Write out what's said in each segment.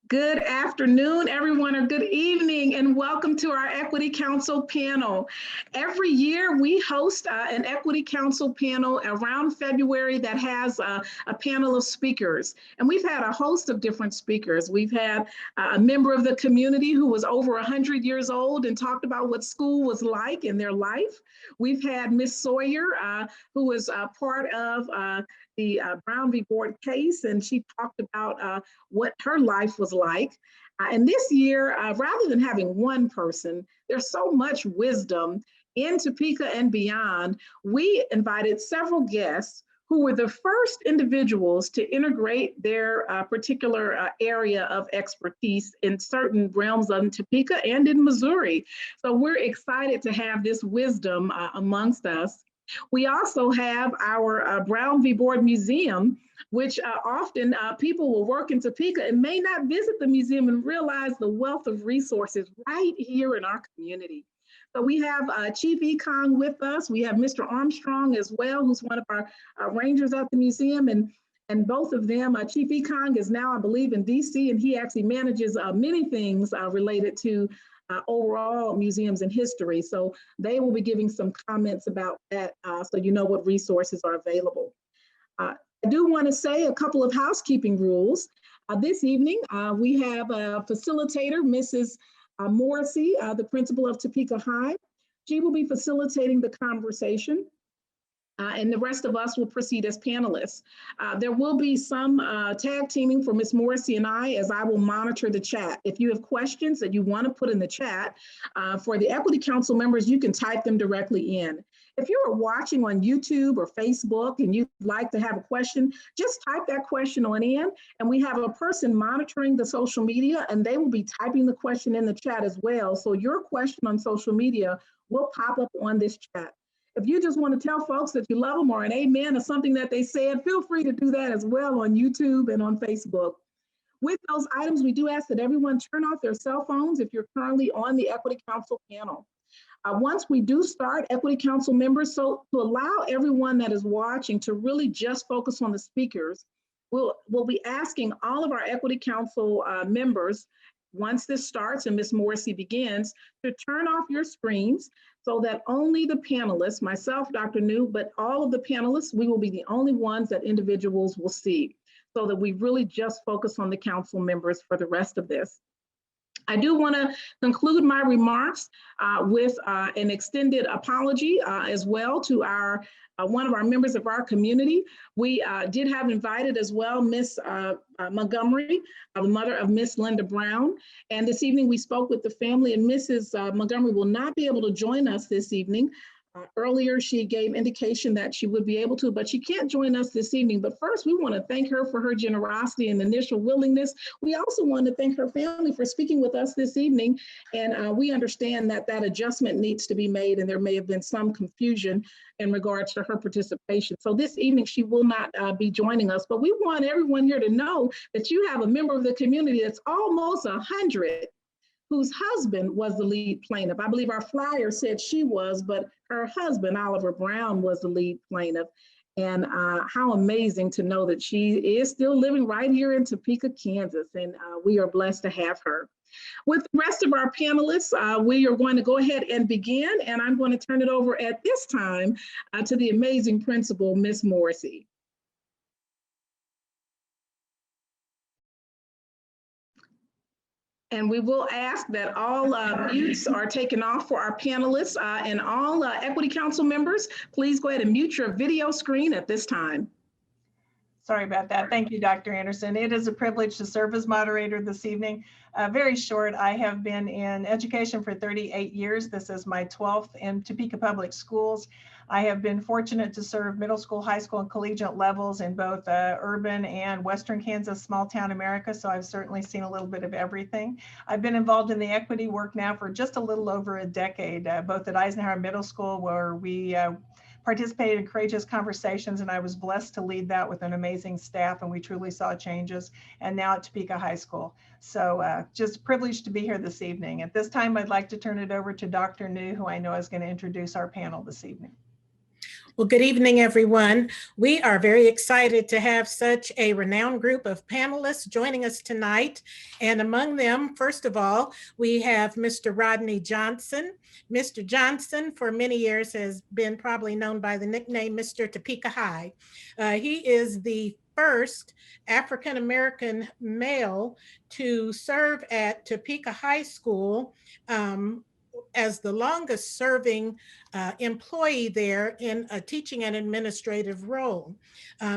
Good afternoon, everyone, or good evening, and welcome to our Equity Council panel. Every year, we host an Equity Council panel around February that has a panel of speakers. And we've had a host of different speakers. We've had a member of the community who was over 100 years old and talked about what school was like in their life. We've had Miss Sawyer, who was part of the Brown v. Board case, and she talked about what her life was like. And this year, rather than having one person, there's so much wisdom in Topeka and beyond. We invited several guests who were the first individuals to integrate their particular area of expertise in certain realms of Topeka and in Missouri. So we're excited to have this wisdom amongst us. We also have our Brown v. Board Museum, which often people will work in Topeka and may not visit the museum and realize the wealth of resources right here in our community. So we have Chief Econ with us. We have Mr. Armstrong as well, who's one of our rangers at the museum. And both of them, Chief Econ is now, I believe, in DC, and he actually manages many things related to overall museums and history. So they will be giving some comments about that so you know what resources are available. I do want to say a couple of housekeeping rules. This evening, we have a facilitator, Mrs. Morrissey, the principal of Topeka High. She will be facilitating the conversation. And the rest of us will proceed as panelists. There will be some tag teaming for Ms. Morrissey and I, as I will monitor the chat. If you have questions that you want to put in the chat, for the Equity Council members, you can type them directly in. If you are watching on YouTube or Facebook and you'd like to have a question, just type that question on in, and we have a person monitoring the social media, and they will be typing the question in the chat as well. So your question on social media will pop up on this chat. If you just want to tell folks that you love them or an amen or something that they said, feel free to do that as well on YouTube and on Facebook. With those items, we do ask that everyone turn off their cell phones if you're currently on the Equity Council panel. Once we do start, Equity Council members, so to allow everyone that is watching to really just focus on the speakers, we'll be asking all of our Equity Council members, once this starts and Ms. Morrissey begins, to turn off your screens so that only the panelists, myself, Dr. New, but all of the panelists, we will be the only ones that individuals will see, so that we really just focus on the council members for the rest of this. I do want to conclude my remarks with an extended apology as well to our one of our members of our community. We did have invited as well Miss Montgomery, the mother of Miss Linda Brown. And this evening we spoke with the family, and Mrs. Montgomery will not be able to join us this evening. Earlier, she gave indication that she would be able to, but she can't join us this evening. But first, we want to thank her for her generosity and initial willingness. We also want to thank her family for speaking with us this evening. And we understand that that adjustment needs to be made, and there may have been some confusion in regards to her participation. So this evening, she will not be joining us, but we want everyone here to know that you have a member of the community that's almost 100 whose husband was the lead plaintiff. I believe our flyer said she was, but her husband, Oliver Brown, was the lead plaintiff. And how amazing to know that she is still living right here in Topeka, Kansas, and we are blessed to have her. With the rest of our panelists, we are going to go ahead and begin, and I'm going to turn it over at this time to the amazing principal, Ms. Morrissey. And we will ask that all mutes are taken off for our panelists, and all Equity Council members, please go ahead and mute your video screen at this time. Sorry about that. Thank you, Dr. Anderson. It is a privilege to serve as moderator this evening. Very short, I have been in education for 38 years. This is my 12th in Topeka Public Schools. I have been fortunate to serve middle school, high school, and collegiate levels in both urban and Western Kansas, small town America. So I've certainly seen a little bit of everything. I've been involved in the equity work now for just a little over a decade, both at Eisenhower Middle School, where we participated in courageous conversations, and I was blessed to lead that with an amazing staff, and we truly saw changes, and now at Topeka High School. So just privileged to be here this evening. At this time, I'd like to turn it over to Dr. New, who I know is going to introduce our panel this evening. Well, good evening, everyone. We are very excited to have such a renowned group of panelists joining us tonight. And among them, first of all, we have Mr. Rodney Johnson. Mr. Johnson, for many years, has been probably known by the nickname Mr. Topeka High. He is the first African-American male to serve at Topeka High School as the longest serving employee there in a teaching and administrative role.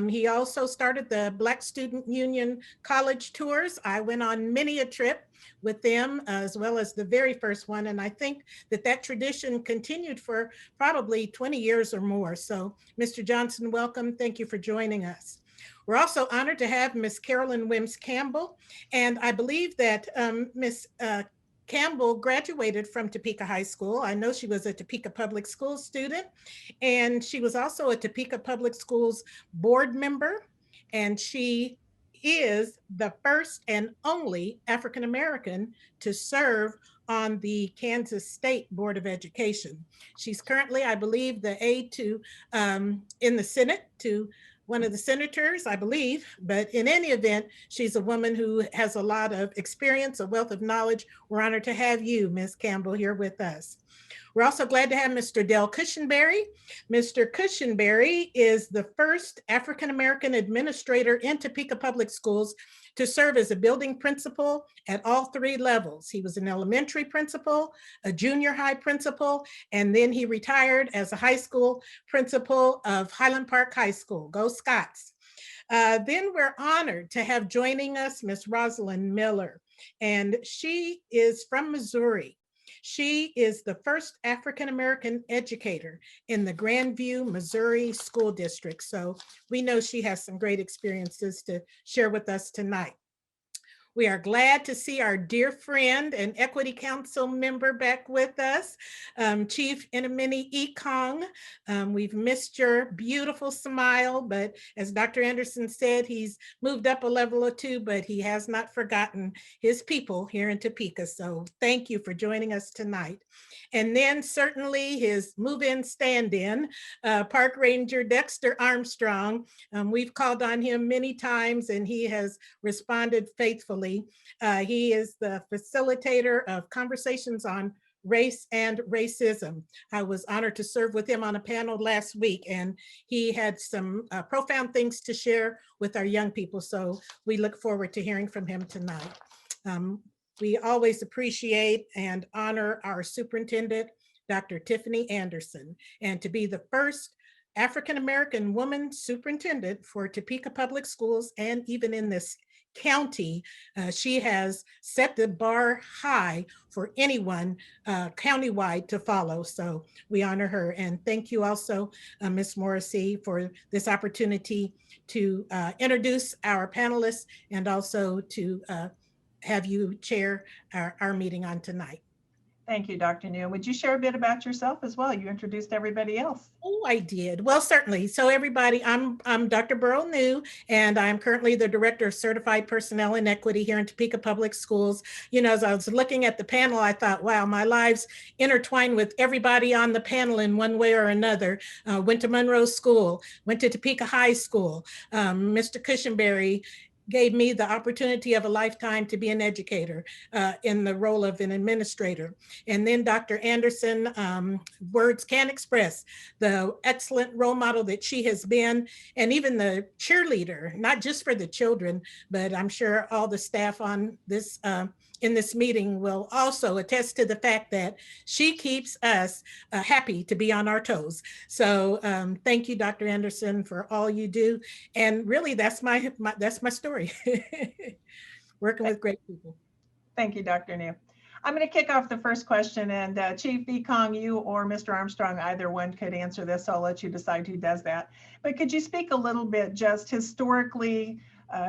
He also started the Black Student Union college tours. I went on many a trip with them, as well as the very first one. And I think that that tradition continued for probably 20 years or more. So Mr. Johnson, welcome. Thank you for joining us. We're also honored to have Miss Carolyn Campbell. And I believe that Miss Campbell graduated from Topeka High School. I know she was a Topeka Public Schools student, and she was also a Topeka Public Schools board member, and she is the first and only African-American to serve on the Kansas State Board of Education. She's currently, I believe, the aide to in the Senate to one of the senators, I believe, but in any event, she's a woman who has a lot of experience, a wealth of knowledge. We're honored to have you, Ms. Campbell, here with us. We're also glad to have Mr. Cushingberry. Mr. Cushingberry is the first African-American administrator in Topeka Public Schools to serve as a building principal at all three levels. He was an elementary principal, a junior high principal, and then he retired as a high school principal of Highland Park High School. Go Scots. Then we're honored to have joining us Miss Rosalind Miller, and she is from Missouri. She is the first African-American educator in the Grandview, Missouri School District. So we know she has some great experiences to share with us tonight. We are glad to see our dear friend and Equity Council member back with us, Chief Inamini Ekong. We've missed your beautiful smile, but as Dr. Anderson said, he's moved up a level or two, but he has not forgotten his people here in Topeka. So thank you for joining us tonight. And then certainly his move-in stand-in, Park Ranger Dexter Armstrong. We've called on him many times and he has responded faithfully. He is the facilitator of conversations on race and racism. I was honored to serve with him on a panel last week, and he had some profound things to share with our young people. So we look forward to hearing from him tonight. We always appreciate and honor our superintendent, Dr. Tiffany Anderson, and to be the first African-American woman superintendent for Topeka Public Schools and even in this county, she has set the bar high for anyone countywide to follow. So we honor her. And thank you also, Ms. Morrissey, for this opportunity to introduce our panelists and also to have you chair our meeting on tonight. Thank you, Dr. New. Would you share a bit about yourself as well? You introduced everybody else. Oh, I did. Well, certainly. So everybody, I'm Dr. Burl New, and I'm currently the Director of Certified Personnel and Equity here in Topeka Public Schools. You know, as I was looking at the panel, I thought, wow, my lives intertwined with everybody on the panel in one way or another. Went to Monroe School, went to Topeka High School. Mr. Cushingberry gave me the opportunity of a lifetime to be an educator in the role of an administrator. And then Dr. Anderson, words can't express the excellent role model that she has been, and even the cheerleader, not just for the children, but I'm sure all the staff on this in this meeting will also attest to the fact that she keeps us happy to be on our toes. So thank you, Dr. Anderson, for all you do. And really, that's my story. Working with great people. Thank you, Dr. New. I'm going to kick off the first question, and Chief Ekong, you or Mr. Armstrong, either one could answer this. So I'll let you decide who does that. But could you speak a little bit just historically?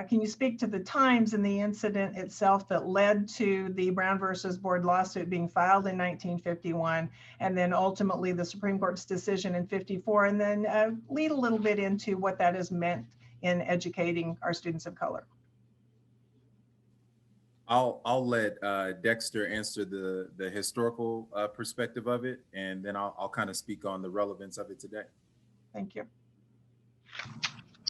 Can you speak to the times and the incident itself that led to the Brown versus Board lawsuit being filed in 1951, and then ultimately the Supreme Court's decision in 54, and then lead a little bit into what that has meant in educating our students of color? I'll let Dexter answer the historical perspective of it, and then I'll kind of speak on the relevance of it today. Thank you.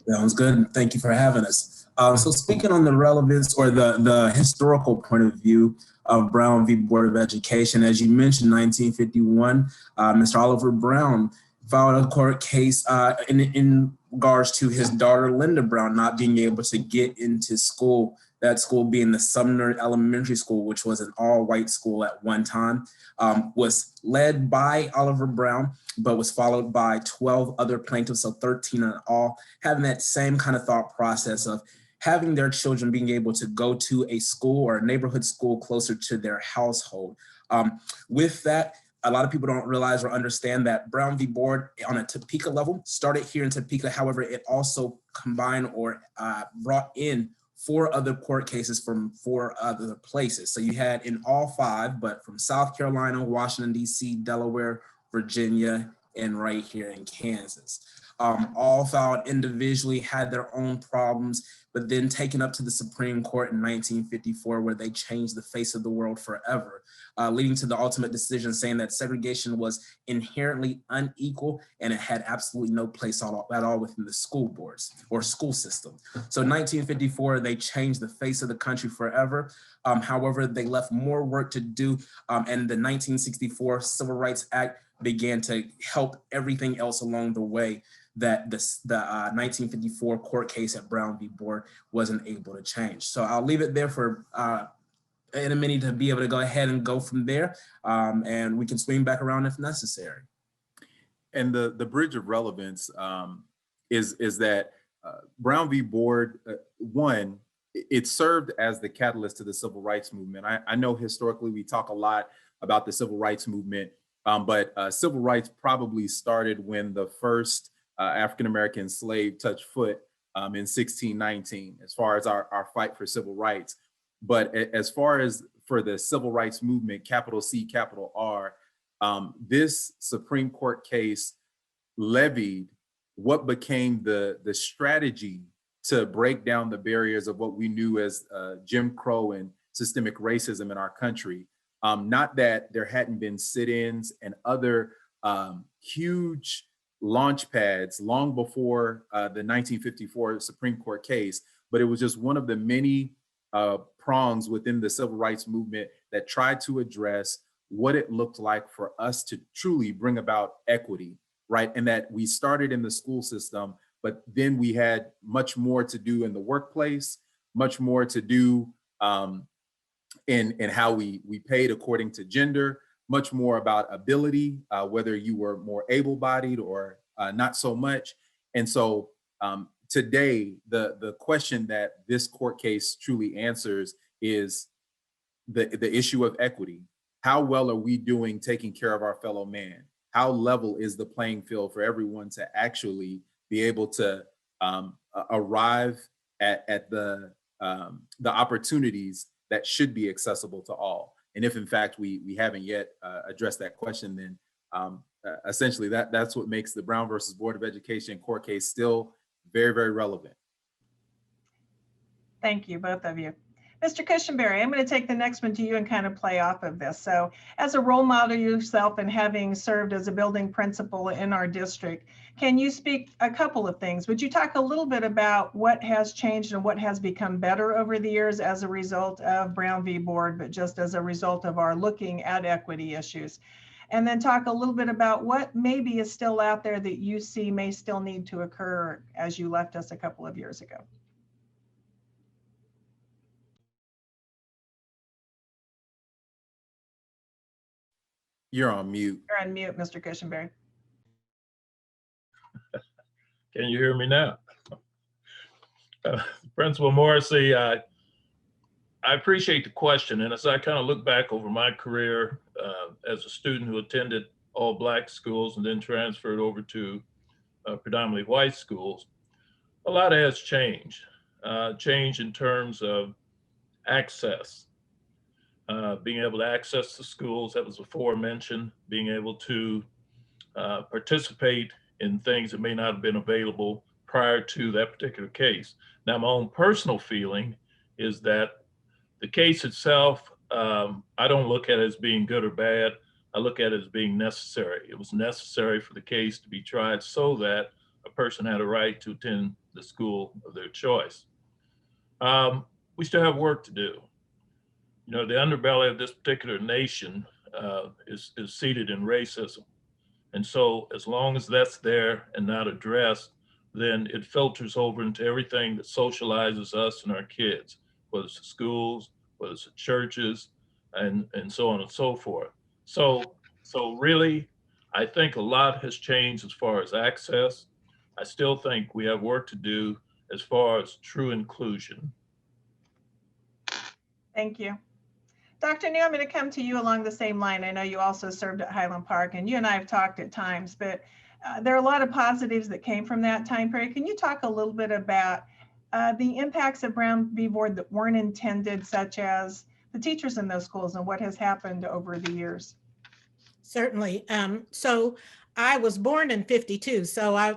Sounds good. Thank you for having us. So speaking on the relevance or the historical point of view of Brown v. Board of Education, as you mentioned, 1951, Mr. Oliver Brown filed a court case in regards to his daughter, Linda Brown, not being able to get into school, that school being the Sumner Elementary School, which was an all-white school at one time, was led by Oliver Brown, but was followed by 12 other plaintiffs, so 13 in all, having that same kind of thought process of having their children being able to go to a school or a neighborhood school closer to their household. With that, a lot of people don't realize or understand that Brown v. Board on a Topeka level started here in Topeka. However, it also combined or brought in 4 other court cases from 4 other places. So you had in all 5, but from South Carolina, Washington, D.C., Delaware, Virginia, and right here in Kansas. All filed individually, had their own problems, but then taken up to the Supreme Court in 1954, where they changed the face of the world forever, leading to the ultimate decision saying that segregation was inherently unequal and it had absolutely no place at all within the school boards or school system. So in 1954, they changed the face of the country forever. However, they left more work to do, and the 1964 Civil Rights Act began to help everything else along the way that the 1954 court case at Brown v. Board wasn't able to change. So I'll leave it there for in a minute to be able to go ahead and go from there, and we can swing back around if necessary. And the bridge of relevance is that Brown v. Board, one, it served as the catalyst to the civil rights movement. I know historically we talk a lot about the civil rights movement, but civil rights probably started when the first African-American slave touched foot in 1619, as far as our fight for civil rights. But as far as for the civil rights movement, capital C, capital R, this Supreme Court case levied what became the strategy to break down the barriers of what we knew as Jim Crow and systemic racism in our country. Not that there hadn't been sit-ins and other huge launch pads long before the 1954 Supreme Court case, but it was just one of the many prongs within the civil rights movement that tried to address what it looked like for us to truly bring about equity, right? And that we started in the school system, but then we had much more to do in the workplace, much more to do in how we paid according to gender, much more about ability, whether you were more able-bodied or not so much. And so today, the question that this court case truly answers is the issue of equity. How well are we doing taking care of our fellow man? How level is the playing field for everyone to actually be able to arrive at the opportunities that should be accessible to all? And if in fact we haven't yet addressed that question, then essentially that's what makes the Brown versus Board of Education court case still very, very relevant. Thank you, both of you. Mr. Cushingberry, I'm going to take the next one to you and kind of play off of this. So as a role model yourself and having served as a building principal in our district, can you speak a couple of things? Would you talk a little bit about what has changed and what has become better over the years as a result of Brown v. Board, but just as a result of our looking at equity issues? And then talk a little bit about what maybe is still out there that you see may still need to occur as you left us a couple of years ago. You're on mute. You're on mute, Mr. Cushingberry. Can you hear me now? Principal Morrissey, I appreciate the question. And as I kind of look back over my career as a student who attended all Black schools and then transferred over to predominantly white schools, a lot has changed. Change in terms of access. Being able to access the schools that was before mentioned, being able to participate in things that may not have been available prior to that particular case. Now, my own personal feeling is that the case itself, I don't look at it as being good or bad. I look at it as being necessary. It was necessary for the case to be tried so that a person had a right to attend the school of their choice. We still have work to do. You know, the underbelly of this particular nation is seated in racism. And so as long as that's there and not addressed, then it filters over into everything that socializes us and our kids, whether it's the schools, whether it's the churches, and so on and so forth. So really, I think a lot has changed as far as access. I still think we have work to do as far as true inclusion. Thank you. Dr. Neal, I'm going to come to you along the same line. I know you also served at Highland Park, and you and I have talked at times, but there are a lot of positives that came from that time period. Can you talk a little bit about the impacts of Brown v. Board that weren't intended, such as the teachers in those schools and what has happened over the years? Certainly. So I was born in 52,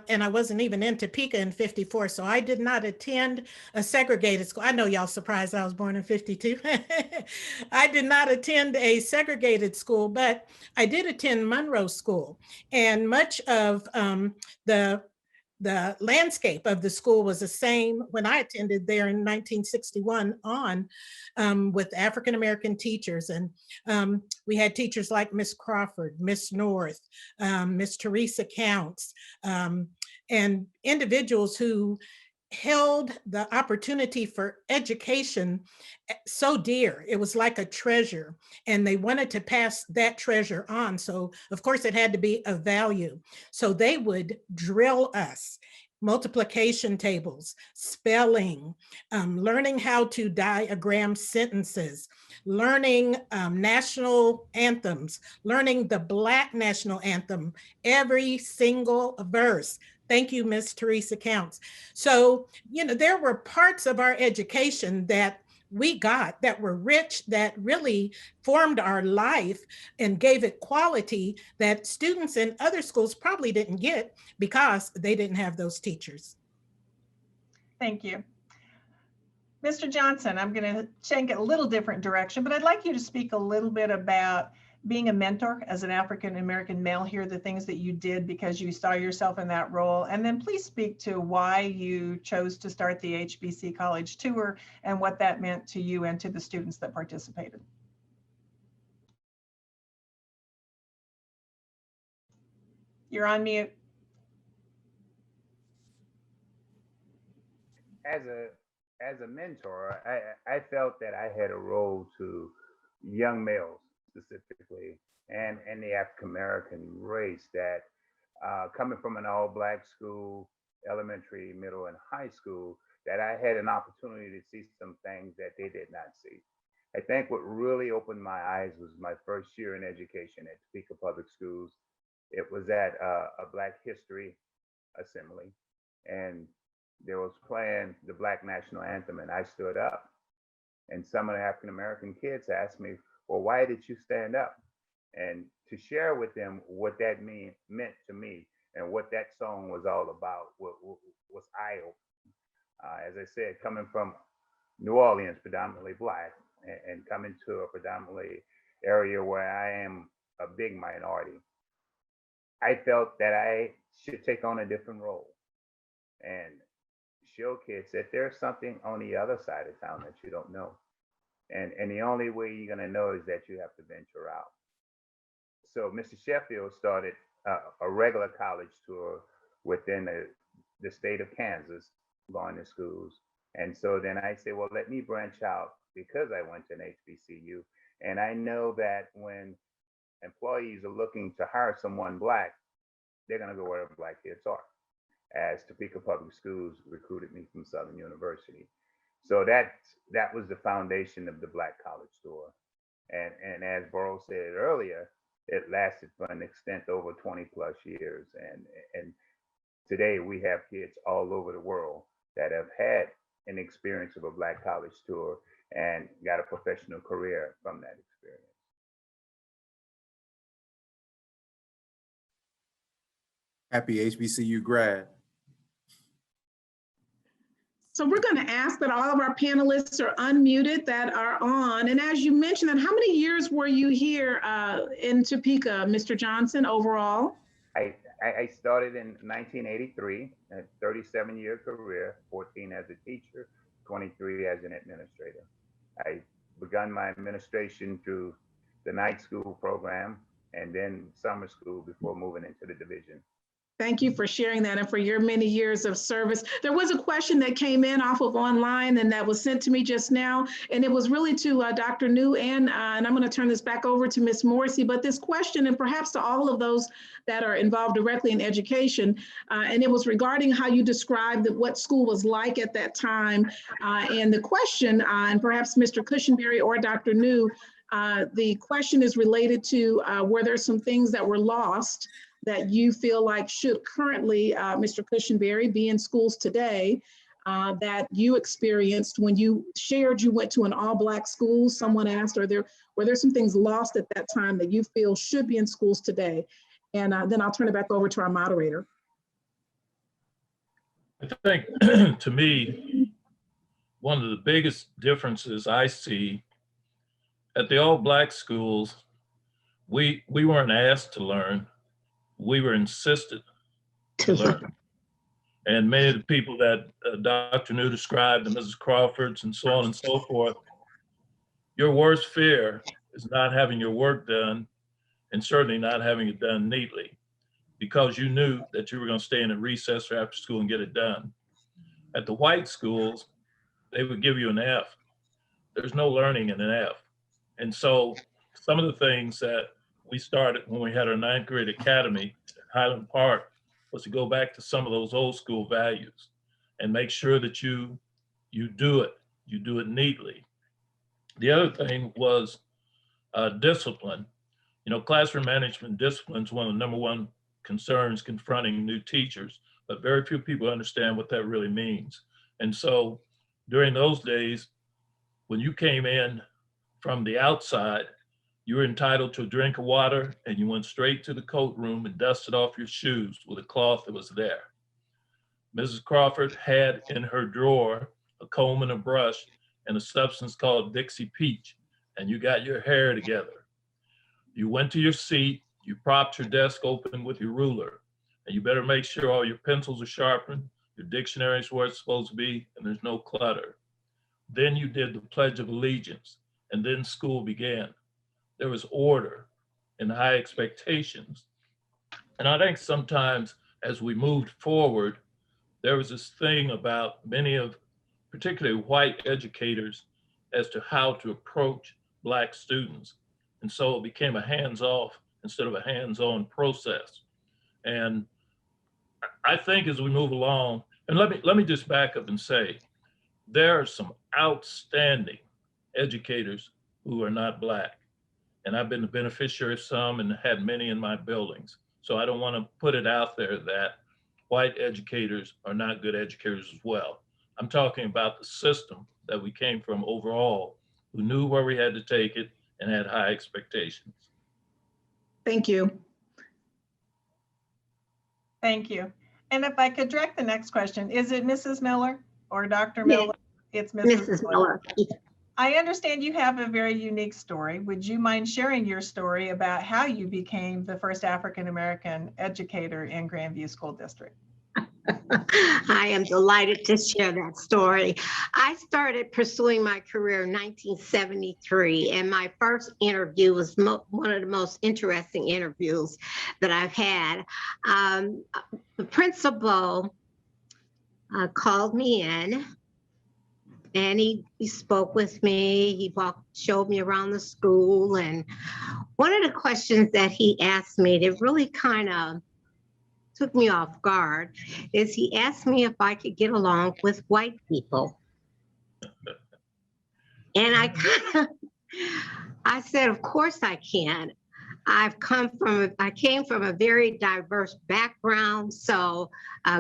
and I wasn't even in Topeka in 54, so I did not attend a segregated school. I know y'all surprised I was born in 52. I did not attend a segregated school, but I did attend Monroe School, and much of the landscape of the school was the same when I attended there in 1961 on, with African-American teachers. And we had teachers like Miss Crawford, Miss North, Miss Teresa Counts, and individuals who held the opportunity for education so dear. It was like a treasure, and they wanted to pass that treasure on. So of course it had to be of value. So they would drill us multiplication tables, spelling, learning how to diagram sentences, learning national anthems, learning the Black national anthem, every single verse. Thank you, Miss Teresa Counts. So, you know, there were parts of our education that we got that were rich, that really formed our life and gave it quality that students in other schools probably didn't get because they didn't have those teachers. Thank you. Mr. Johnson, I'm going to take it a little different direction, but I'd like you to speak a little bit about being a mentor as an African-American male here, the things that you did because you saw yourself in that role. And then please speak to why you chose to start the HBC College Tour and what that meant to you and to the students that participated. You're on mute. As a mentor, I felt that I had a role to young males specifically, and the African American race that coming from an all Black school, elementary, middle, and high school, that I had an opportunity to see some things that they did not see. I think what really opened my eyes was my first year in education at Topeka Public Schools. It was at a Black History assembly, and there was playing the Black National Anthem, and I stood up. And some of the African American kids asked me, well, why did you stand up? And to share with them what that meant to me and what that song was all about was eye-opening. As I said, coming from New Orleans, predominantly Black, and coming to a predominantly area where I am a big minority, I felt that I should take on a different role and show kids that there's something on the other side of town that you don't know. And the only way you're going to know is that you have to venture out. So Mr. Sheffield started a regular college tour within the state of Kansas, going to schools. And so then I said, well, let me branch out because I went to an HBCU. And I know that when employees are looking to hire someone Black, they're going to go where Black kids are, as Topeka Public Schools recruited me from Southern University. So that was the foundation of the Black College Tour. And as Burrow said earlier, it lasted for an extent over 20 plus years. And today we have kids all over the world that have had an experience of a Black College Tour and got a professional career from that experience. Happy HBCU grad. So we're going to ask that all of our panelists are unmuted that are on. And as you mentioned, and how many years were you here in Topeka, Mr. Johnson, overall? I started in 1983, a 37-year career, 14 as a teacher, 23 as an administrator. I begun my administration through the night school program and then summer school before moving into the division. Thank you for sharing that and for your many years of service. There was a question that came in off of online and that was sent to me just now, and it was really to Dr. New and I'm going to turn this back over to Ms. Morrissey, but this question, and perhaps to all of those that are involved directly in education, and it was regarding how you described what school was like at that time. And the question, and perhaps Mr. Cushingberry or Dr. New, the question is related to were there some things that were lost that you feel like should currently, Mr. Cushingberry, be in schools today that you experienced when you shared you went to an all-Black school? Someone asked, were there some things lost at that time that you feel should be in schools today? And then I'll turn it back over to our moderator. I think, to me, one of the biggest differences I see at the all-Black schools, we weren't asked to learn. We were insisted to learn. And many of the people that Dr. New described, and Mrs. Crawford's and so on and so forth, your worst fear is not having your work done and certainly not having it done neatly, because you knew that you were going to stay in a recess or after school and get it done. At the white schools, they would give you an F. There's no learning in an F. And so some of the things that we started when we had our 9th grade academy at Highland Park was to go back to some of those old school values and make sure that you do it neatly. The other thing was discipline. You know, classroom management discipline is one of the #1 concerns confronting new teachers, but very few people understand what that really means. And so during those days, when you came in from the outside, you were entitled to a drink of water and you went straight to the coat room and dusted off your shoes with a cloth that was there. Mrs. Crawford had in her drawer a comb and a brush and a substance called Dixie Peach, and you got your hair together. You went to your seat, you propped your desk open with your ruler, and you better make sure all your pencils are sharpened, your dictionaries where it's supposed to be, and there's no clutter. Then you did the Pledge of Allegiance, and then school began. There was order and high expectations. And I think sometimes as we moved forward, there was this thing about many of, particularly white educators, as to how to approach Black students. And so it became a hands-off instead of a hands-on process. And I think as we move along, and let me just back up and say, there are some outstanding educators who are not Black. And I've been the beneficiary of some and had many in my buildings. So I don't want to put it out there that white educators are not good educators as well. I'm talking about the system that we came from overall, who knew where we had to take it and had high expectations. Thank you. Thank you. And if I could direct the next question, is it Mrs. Miller or Dr. Miller? It's Mrs. Miller. I understand you have a very unique story. Would you mind sharing your story about how you became the first African-American educator in Grandview School District? I am delighted to share that story. I started pursuing my career in 1973, and my first interview was one of the most interesting interviews that I've had. The principal called me in, and he spoke with me. He showed me around the school, and one of the questions that he asked me that really kind of took me off guard is he asked me if I could get along with white people. And I said, of course I can. I came from a very diverse background, so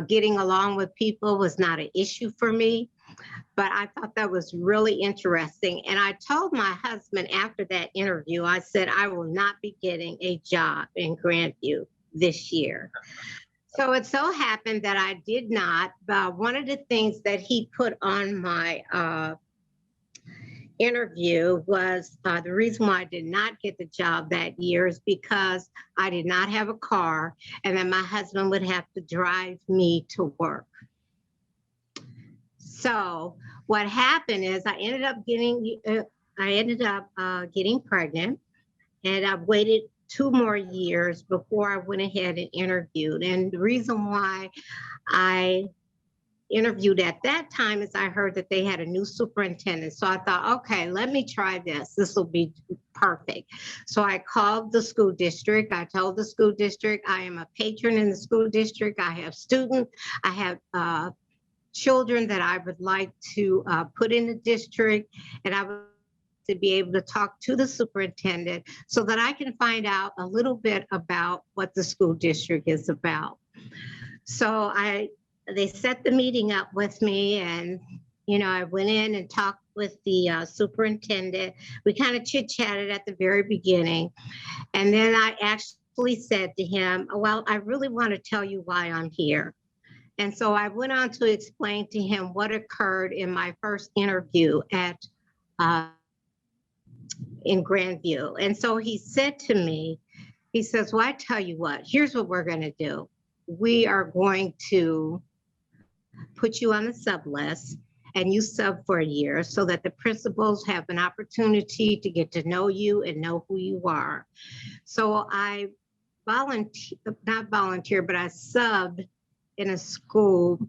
getting along with people was not an issue for me. But I thought that was really interesting. And I told my husband after that interview, I said, I will not be getting a job in Grandview this year. So it so happened that I did not. One of the things that he put on my interview was the reason why I did not get the job that year is because I did not have a car, and then my husband would have to drive me to work. So what happened is I ended up getting pregnant, and I waited 2 more years before I went ahead and interviewed. And the reason why I interviewed at that time is I heard that they had a new superintendent. So I thought, okay, let me try this. This will be perfect. So I called the school district. I told the school district, I am a patron in the school district. I have students. I have children that I would like to put in the district. And I would to be able to talk to the superintendent so that I can find out a little bit about what the school district is about. So they set the meeting up with me, and I went in and talked with the superintendent. We kind of chit-chatted at the very beginning, and then I actually said to him, well, I really want to tell you why I'm here. And so I went on to explain to him what occurred in my first interview at in Grandview. And so he said to me, he says, well, I tell you what, here's what we're going to do. We are going to put you on the sub list, and you sub for a year so that the principals have an opportunity to get to know you and know who you are. So I not volunteer, but I subbed in a school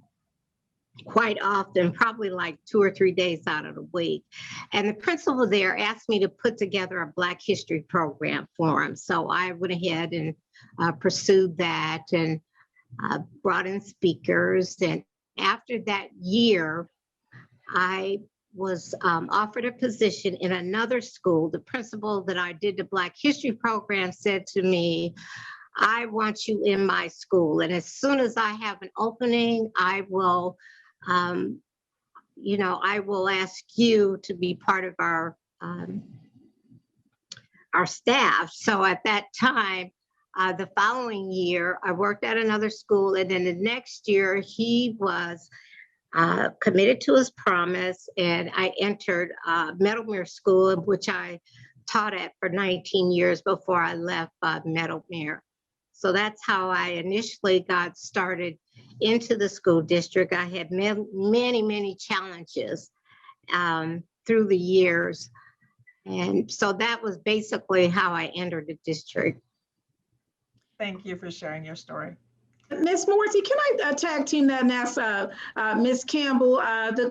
quite often, probably like 2 or 3 days out of the week. And the principal there asked me to put together a Black History program for him. So I went ahead and pursued that and brought in speakers. And after that year, I was offered a position in another school. The principal that I did the Black History program said to me, I want you in my school. And as soon as I have an opening, I will I will ask you to be part of our staff. So at that time, the following year, I worked at another school, and then the next year he was committed to his promise, and I entered Meadowmere School, which I taught at for 19 years before I left Meadowmere. So that's how I initially got started into the school district. I had many challenges through the years. And so that was basically how I entered the district. Thank you for sharing your story. Ms. Morrissey, can I tag team that and ask Ms. Campbell,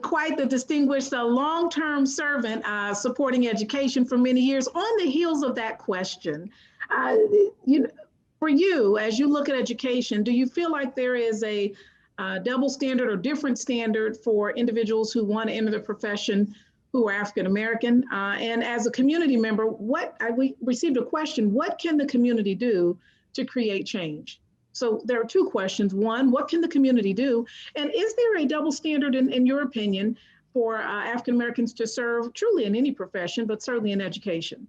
quite the distinguished long-term servant supporting education for many years. On the heels of that question, for you, as you look at education, do you feel like there is a double standard or different standard for individuals who want to enter the profession who are African American? And as a community member, we received a question, what can the community do to create change? So there are 2 questions. One, what can the community do? And is there a double standard, in your opinion, for African Americans to serve truly in any profession, but certainly in education?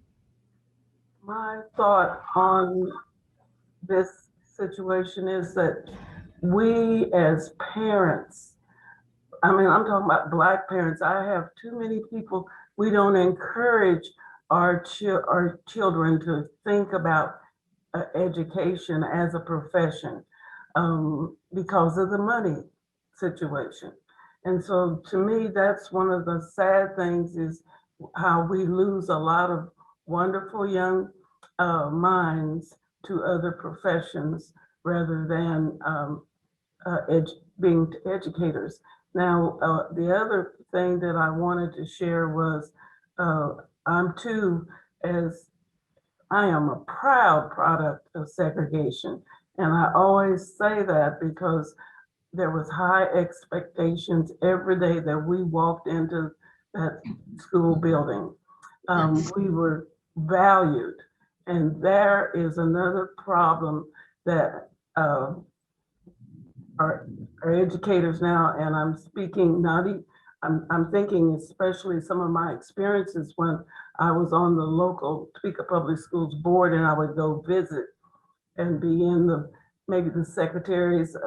My thought on this situation is that we as parents, I'm talking about Black parents, I have too many people, we don't encourage our children to think about education as a profession because of the money situation. And so to me, that's one of the sad things, is how we lose a lot of wonderful young minds to other professions rather than being educators. Now, the other thing that I wanted to share was I am a proud product of segregation. And I always say that because there was high expectations every day that we walked into that school building. We were valued. And there is another problem that our educators now, and I'm speaking I'm thinking especially some of my experiences when I was on the local Topeka Public Schools board, and I would go visit and be in maybe the secretary's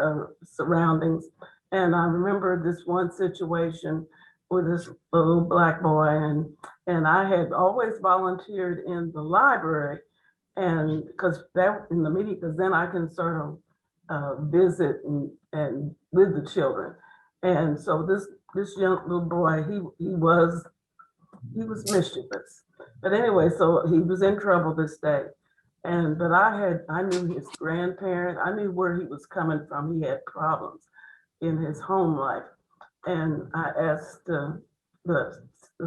surroundings. And I remember this one situation with this little Black boy, and I had always volunteered in the library, and because that in the meeting, because then I can sort of visit and with the children. And so this young little boy, he was mischievous. But anyway, so he was in trouble this day. But I knew his grandparent, I knew where he was coming from. He had problems in his home life. And I asked the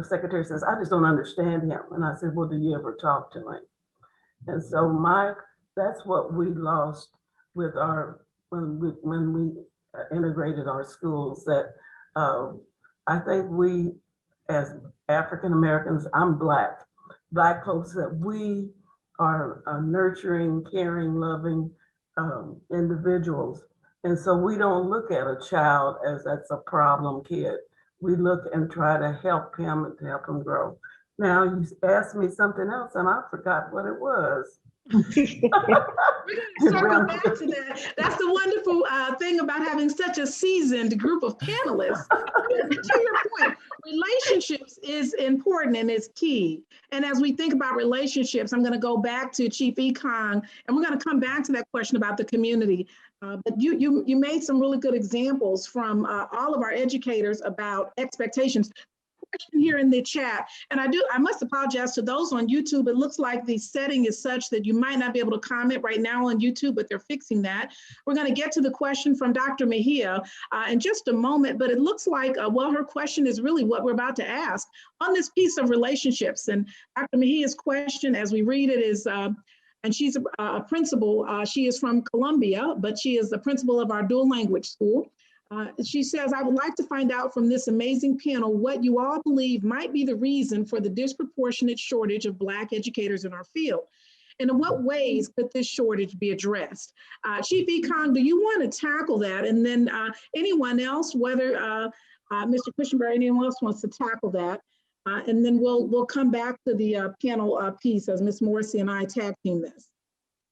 secretary, says, I just don't understand him. And I said, well, do you ever talk to him? And so that's what we lost with when we integrated our schools, that I think we, as African Americans, I'm Black folks, that we are nurturing, caring, loving individuals. And so we don't look at a child as that's a problem kid. We look and try to help him and to help him grow. Now you asked me something else and I forgot what it was. We're going to circle back to that. That's the wonderful thing about having such a seasoned group of panelists. To your point, relationships is important and it's key. And as we think about relationships, I'm going to go back to Chief Ekong, and we're going to come back to that question about the community. But you made some really good examples from all of our educators about expectations. Question here in the chat, and I must apologize to those on YouTube. It looks like the setting is such that you might not be able to comment right now on YouTube, but they're fixing that. We're going to get to the question from Dr. Mejia in just a moment, but it looks like, well, her question is really what we're about to ask on this piece of relationships. And Dr. Mejia's question, as we read it, is, and she's a principal, she is from Columbia, but she is the principal of our dual language school. She says, I would like to find out from this amazing panel what you all believe might be the reason for the disproportionate shortage of Black educators in our field. And in what ways could this shortage be addressed? Chief Ekong, do you want to tackle that? And then anyone else, whether Mr. Cushingberry, anyone else wants to tackle that? And then we'll come back to the panel piece as Ms. Morrissey and I tag team this.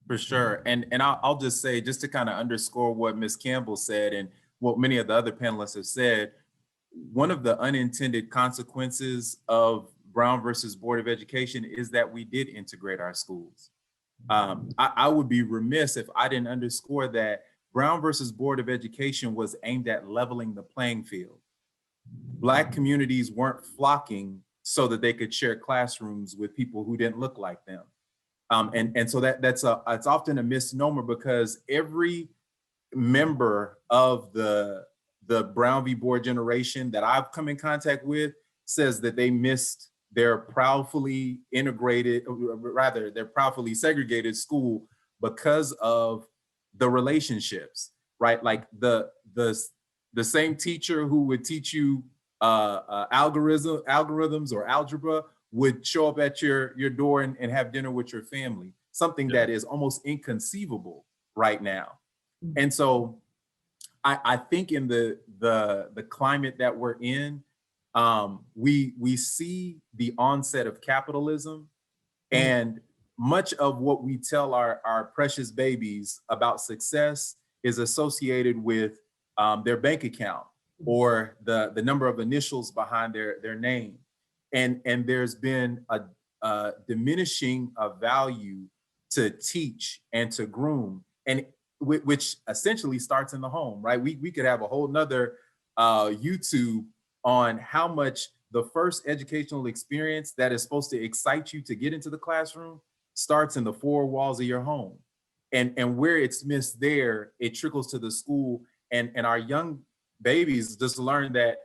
For sure. And I'll just say, just to kind of underscore what Ms. Campbell said and what many of the other panelists have said, one of the unintended consequences of Brown versus Board of Education is that we did integrate our schools. I would be remiss if I didn't underscore that Brown versus Board of Education was aimed at leveling the playing field. Black communities weren't flocking so that they could share classrooms with people who didn't look like them. And so it's often a misnomer, because every member of the Brown v. Board generation that I've come in contact with says that they missed their proudly integrated, rather their proudly segregated school because of the relationships, right? Like the same teacher who would teach you algorithms or algebra would show up at your door and have dinner with your family, something that is almost inconceivable right now. And so I think in the climate that we're in, we see the onset of capitalism, and much of what we tell our precious babies about success is associated with their bank account or the number of initials behind their name. And there's been a diminishing of value to teach and to groom, and which essentially starts in the home, right? We could have a whole nother YouTube on how much the first educational experience that is supposed to excite you to get into the classroom starts in the four walls of your home. And where it's missed there, it trickles to the school. And our young babies just learn that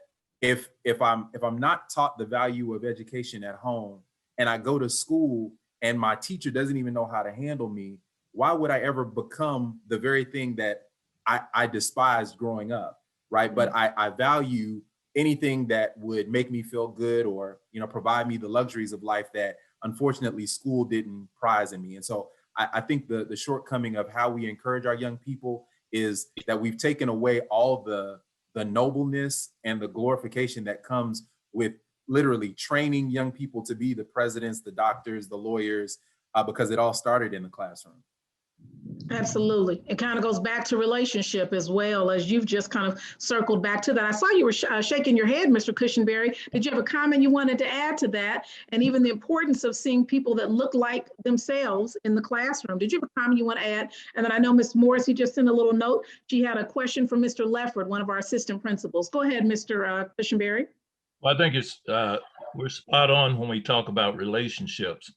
if I'm not taught the value of education at home, and I go to school and my teacher doesn't even know how to handle me, why would I ever become the very thing that I despised growing up, right? But I value anything that would make me feel good or, provide me the luxuries of life that unfortunately school didn't prize in me. And so I think the shortcoming of how we encourage our young people is that we've taken away all the nobleness and the glorification that comes with literally training young people to be the presidents, the doctors, the lawyers, because it all started in the classroom. Absolutely. It kind of goes back to relationship as well, as you've just kind of circled back to that. I saw you were shaking your head, Mr. Cushingberry. Did you have a comment you wanted to add to that? And even the importance of seeing people that look like themselves in the classroom. Did you have a comment you want to add? And then I know Ms. Morrissey just sent a little note. She had a question from Mr. Lefford, one of our assistant principals. Go ahead, Mr. Cushingberry. Well, I think it's we're spot on when we talk about relationships.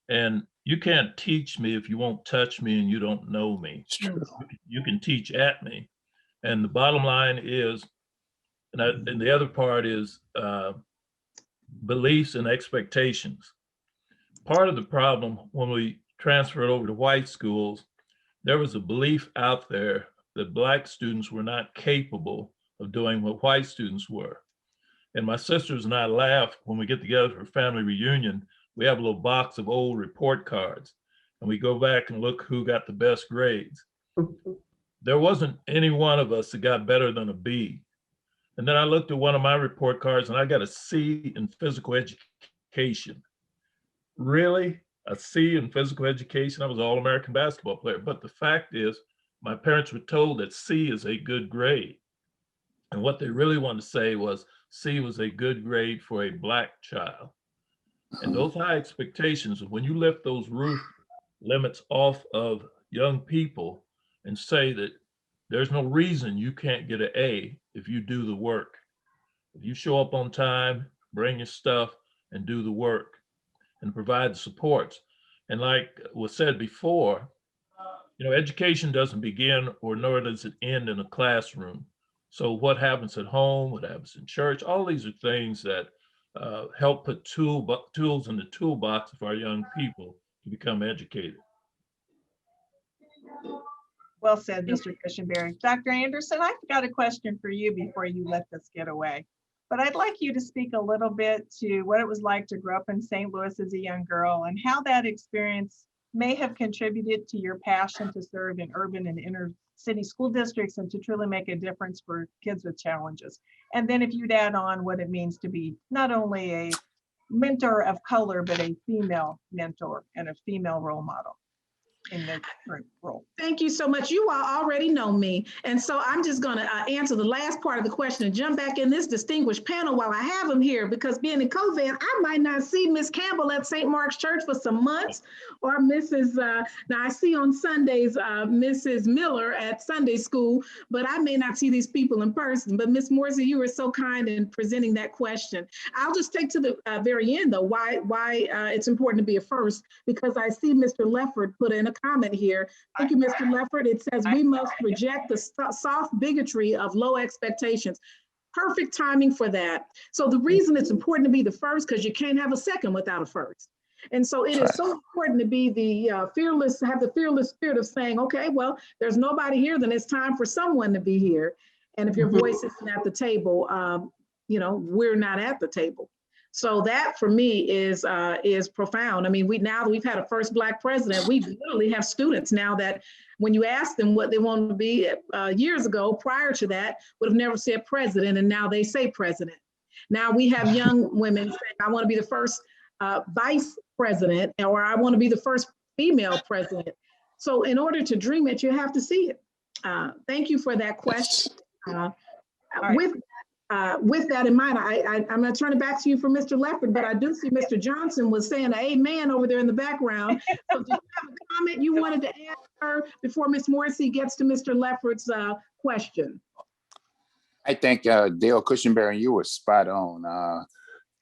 And you can't teach me if you won't touch me and you don't know me. You can teach at me. And the bottom line is, and the other part is beliefs and expectations. Part of the problem when we transferred over to white schools, there was a belief out there that Black students were not capable of doing what white students were. And my sisters and I laugh when we get together for family reunion. We have a little box of old report cards and we go back and look who got the best grades. There wasn't any one of us that got better than a B. And then I looked at one of my report cards and I got a C in physical education. Really? A C in physical education? I was an All-American basketball player. But the fact is, my parents were told that C is a good grade. And what they really wanted to say was C was a good grade for a Black child. And those high expectations, when you lift those roof limits off of young people and say that there's no reason you can't get an A if you do the work. If you show up on time, bring your stuff and do the work and provide the supports. And like was said before, education doesn't begin or nor does it end in a classroom. So what happens at home, what happens in church, all these are things that help put tools in the toolbox of our young people to become educated. Well said, Mr. Cushingberry. Dr. Anderson, I've got a question for you before you let this get away. But I'd like you to speak a little bit to what it was like to grow up in St. Louis as a young girl and how that experience may have contributed to your passion to serve in urban and inner city school districts and to truly make a difference for kids with challenges. And then if you'd add on what it means to be not only a mentor of color, but a female mentor and a female role model in the current role. Thank you so much. You all already know me. And so I'm just going to answer the last part of the question and jump back in this distinguished panel while I have them here, because being in COVID, I might not see Miss Campbell at St. Mark's Church for some months, or Mrs. Now I see on Sundays, Mrs. Miller at Sunday school, but I may not see these people in person. But Miss Morrissey, you were so kind in presenting that question. I'll just take to the very end though, why it's important to be a first, because I see Mr. Lefford put in a comment here. Thank you, Mr. Lefford. It says we must reject the soft bigotry of low expectations. Perfect timing for that. So the reason it's important to be the first, because you can't have a second without a first. And so it is so important to be the have the fearless spirit of saying, okay, well, there's nobody here, then it's time for someone to be here. And if your voice isn't at the table, we're not at the table. So that for me is profound. I mean, now that we've had a first Black president, we literally have students now that when you ask them what they want to be years ago, prior to that, would have never said president, and now they say president. Now we have young women saying, I want to be the first vice president, or I want to be the first female president. So in order to dream it, you have to see it. Thank you for that question. With that in mind, I'm going to turn it back to you for Mr. Lefford, but I do see Mr. Johnson was saying amen over there in the background. So do you have a comment you wanted to add her before Ms. Morrissey gets to Mr. Lefford's question? I think Dale Cushingberry, you were spot on.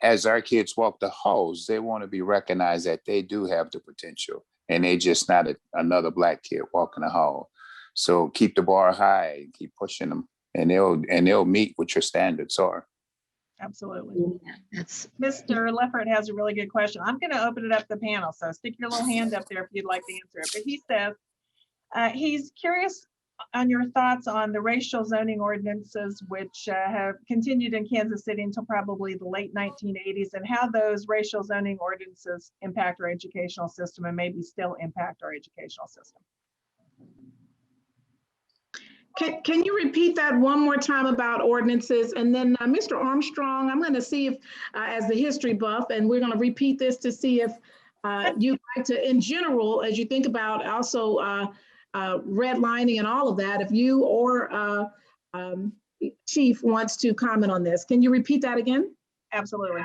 As our kids walk the halls, they want to be recognized that they do have the potential and they just not another Black kid walking the hall. So keep the bar high, keep pushing them. And they'll meet what your standards are. Absolutely. Mr. Lefford has a really good question. I'm going to open it up to the panel, so stick your little hand up there if you'd like to answer it. But he says he's curious on your thoughts on the racial zoning ordinances, which have continued in Kansas City until probably the late 1980s, and how those racial zoning ordinances impact our educational system and maybe still impact our educational system. Can you repeat that one more time about ordinances? And then Mr. Armstrong, I'm going to see if, as the history buff, and we're going to repeat this to see if you'd like to, in general, as you think about also redlining and all of that, if you or Chief wants to comment on this. Can you repeat that again? Absolutely.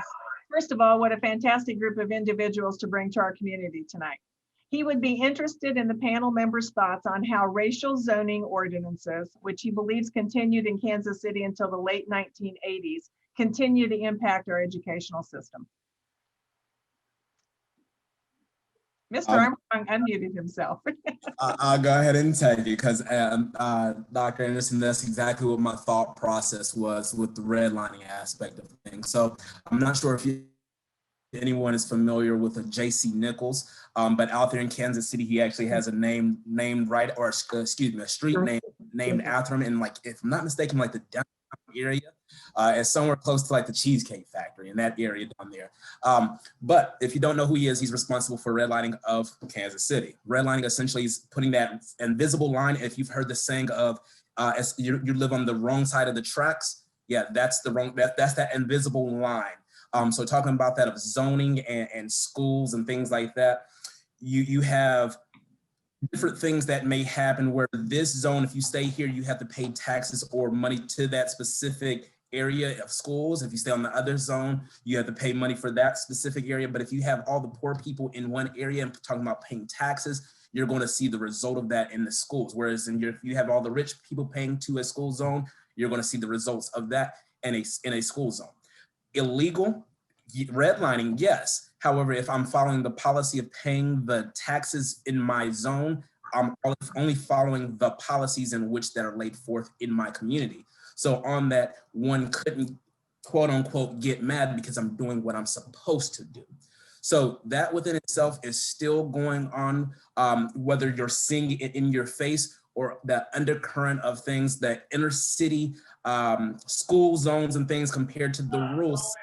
First of all, what a fantastic group of individuals to bring to our community tonight. He would be interested in the panel members' thoughts on how racial zoning ordinances, which he believes continued in Kansas City until the late 1980s, continue to impact our educational system. Mr. Armstrong unmuted himself. I'll go ahead and take it because Dr. Anderson, that's exactly what my thought process was with the redlining aspect of things. So I'm not sure if anyone is familiar with a J.C. Nichols, but out there in Kansas City, he actually has a named right, or excuse me, a street named after him. And like, if I'm not mistaken, like the downtown area, and somewhere close to like the Cheesecake Factory in that area down there. But if you don't know who he is, he's responsible for redlining of Kansas City. Redlining essentially is putting that invisible line. If you've heard the saying of as you live on the wrong side of the tracks, yeah, that's the wrong, that's that invisible line. So talking about that of zoning and schools and things like that, you have different things that may happen where this zone, if you stay here, you have to pay taxes or money to that specific area of schools. If you stay on the other zone, you have to pay money for that specific area. But if you have all the poor people in one area and talking about paying taxes, you're going to see the result of that in the schools. Whereas if you have all the rich people paying to a school zone, you're going to see the results of that in a school zone. Illegal redlining, yes. However, if I'm following the policy of paying the taxes in my zone, I'm only following the policies in which that are laid forth in my community. So on that, one couldn't quote unquote get mad because I'm doing what I'm supposed to do. So that within itself is still going on, whether you're seeing it in your face or the undercurrent of things, that inner city school zones and things compared to the rules.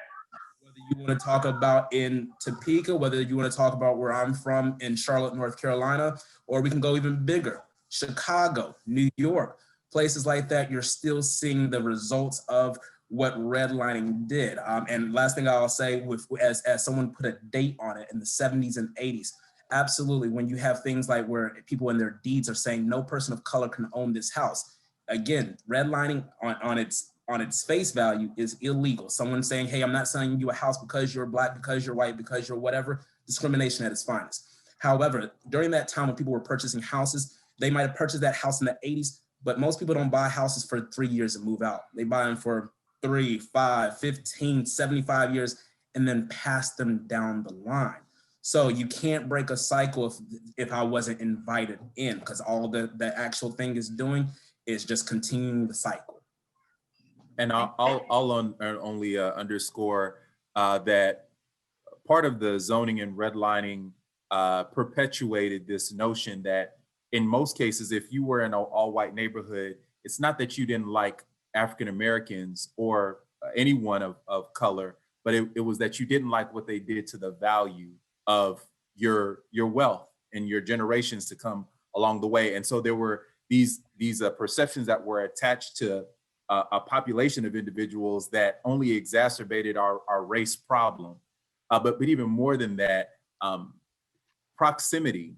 Whether you want to talk about in Topeka, whether you want to talk about where I'm from in Charlotte, North Carolina, or we can go even bigger, Chicago, New York, places like that, you're still seeing the results of what redlining did. And last thing I'll say, as someone put a date on it in the 70s and 80s, absolutely, when you have things like where people in their deeds are saying no person of color can own this house, again, redlining on its face value is illegal. Someone saying, hey, I'm not selling you a house because you're Black, because you're white, because you're whatever, discrimination at its finest. However, during that time when people were purchasing houses, they might have purchased that house in the 80s, but most people don't buy houses for 3 years and move out. They buy them for 3, 5, 15, 75 years, and then pass them down the line. So you can't break a cycle if I wasn't invited in, because all the actual thing is doing is just continuing the cycle. And I'll only underscore that part of the zoning and redlining perpetuated this notion that in most cases, if you were in an all-white neighborhood, it's not that you didn't like African Americans or anyone of color, but it was that you didn't like what they did to the value of your wealth and your generations to come along the way. And so there were these perceptions that were attached to a population of individuals that only exacerbated our race problem. But even more than that, proximity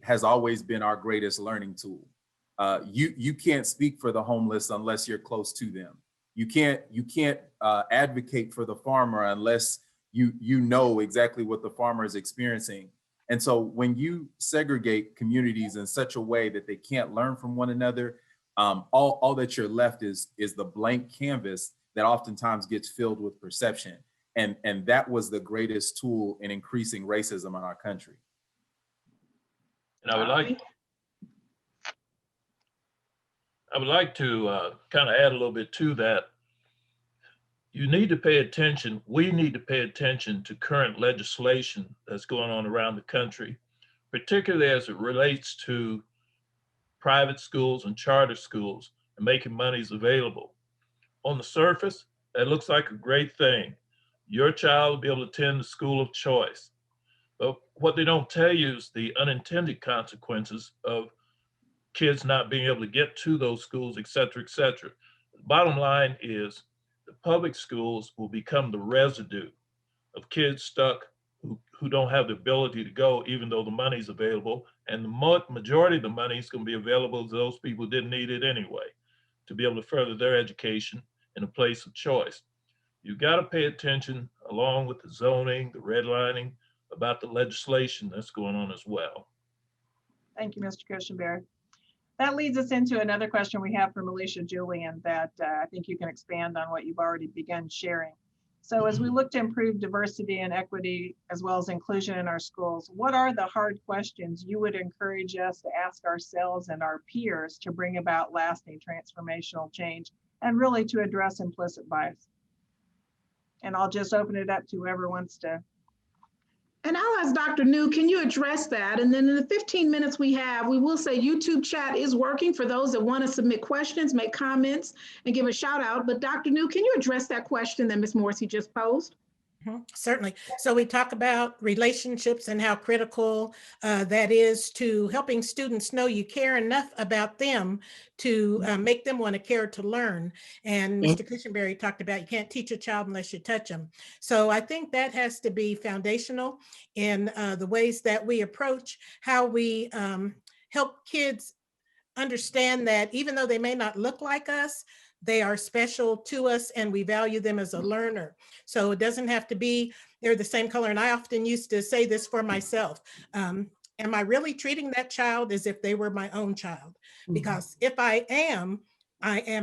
has always been our greatest learning tool. You can't speak for the homeless unless you're close to them. You can't advocate for the farmer unless you know exactly what the farmer is experiencing. And so when you segregate communities in such a way that they can't learn from one another, all that you're left is the blank canvas that oftentimes gets filled with perception. And that was the greatest tool in increasing racism in our country. And I would like to kind of add a little bit to that. You need to pay attention. We need to pay attention to current legislation that's going on around the country, particularly as it relates to private schools and charter schools and making monies available. On the surface, that looks like a great thing. Your child will be able to attend the school of choice. But what they don't tell you is the unintended consequences of kids not being able to get to those schools, et cetera, et cetera. The bottom line is the public schools will become the residue of kids stuck who don't have the ability to go, even though the money's available. And the majority of the money is going to be available to those people who didn't need it anyway, to be able to further their education in a place of choice. You got to pay attention, along with the zoning, the redlining, about the legislation that's going on as well. Thank you, Mr. Cushingberry. That leads us into another question we have from Alicia Julian that I think you can expand on what you've already begun sharing. So as we look to improve diversity and equity as well as inclusion in our schools, what are the hard questions you would encourage us to ask ourselves and our peers to bring about lasting transformational change and really to address implicit bias? And I'll just open it up to whoever wants to. And I'll ask Dr. New, can you address that? And then in the 15 minutes we have, we will say YouTube chat is working for those that want to submit questions, make comments, and give a shout out. But Dr. New, can you address that question that Ms. Morrissey just posed? Certainly. So we talk about relationships and how critical that is to helping students know you care enough about them to make them want to care to learn. And Mr. Cushingberry talked about you can't teach a child unless you touch them. So I think that has to be foundational in the ways that we approach how we help kids understand that even though they may not look like us, they are special to us and we value them as a learner. So it doesn't have to be they're the same color. And I often used to say this for myself. Am I really treating that child as if they were my own child? Because if I am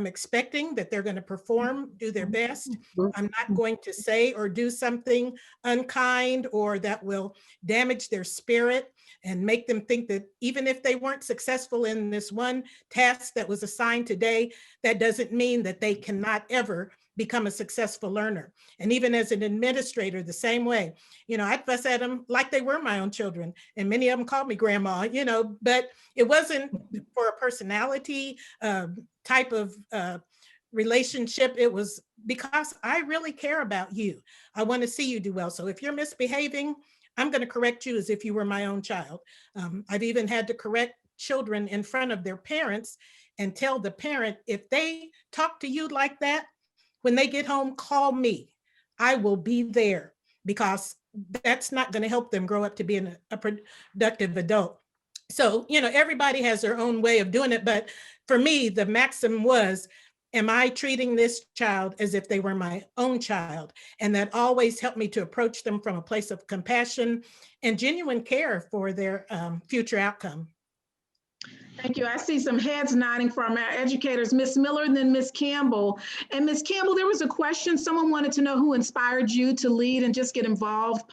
expecting that they're going to perform, do their best. I'm not going to say or do something unkind or that will damage their spirit and make them think that even if they weren't successful in this one task that was assigned today, that doesn't mean that they cannot ever become a successful learner. And even as an administrator, the same way, I'd fuss at them like they were my own children. And many of them called me grandma, but it wasn't for a personality type of relationship. It was because I really care about you. I want to see you do well. So if you're misbehaving, I'm going to correct you as if you were my own child. I've even had to correct children in front of their parents and tell the parent, if they talk to you like that, when they get home, call me. I will be there, because that's not going to help them grow up to be a productive adult. So, everybody has their own way of doing it. But for me, the maxim was, am I treating this child as if they were my own child? And that always helped me to approach them from a place of compassion and genuine care for their future outcome. Thank you. I see some heads nodding from our educators, Ms. Miller and then Ms. Campbell. And Ms. Campbell, there was a question. Someone wanted to know who inspired you to lead and just get involved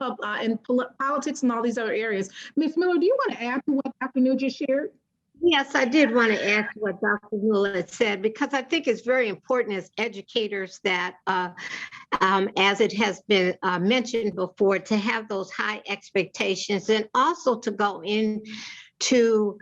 in politics and all these other areas. Ms. Miller, do you want to add to what Dr. New just shared? Yes, I did want to add to what Dr. Newell had said, because I think it's very important as educators that, as it has been mentioned before, to have those high expectations and also to go into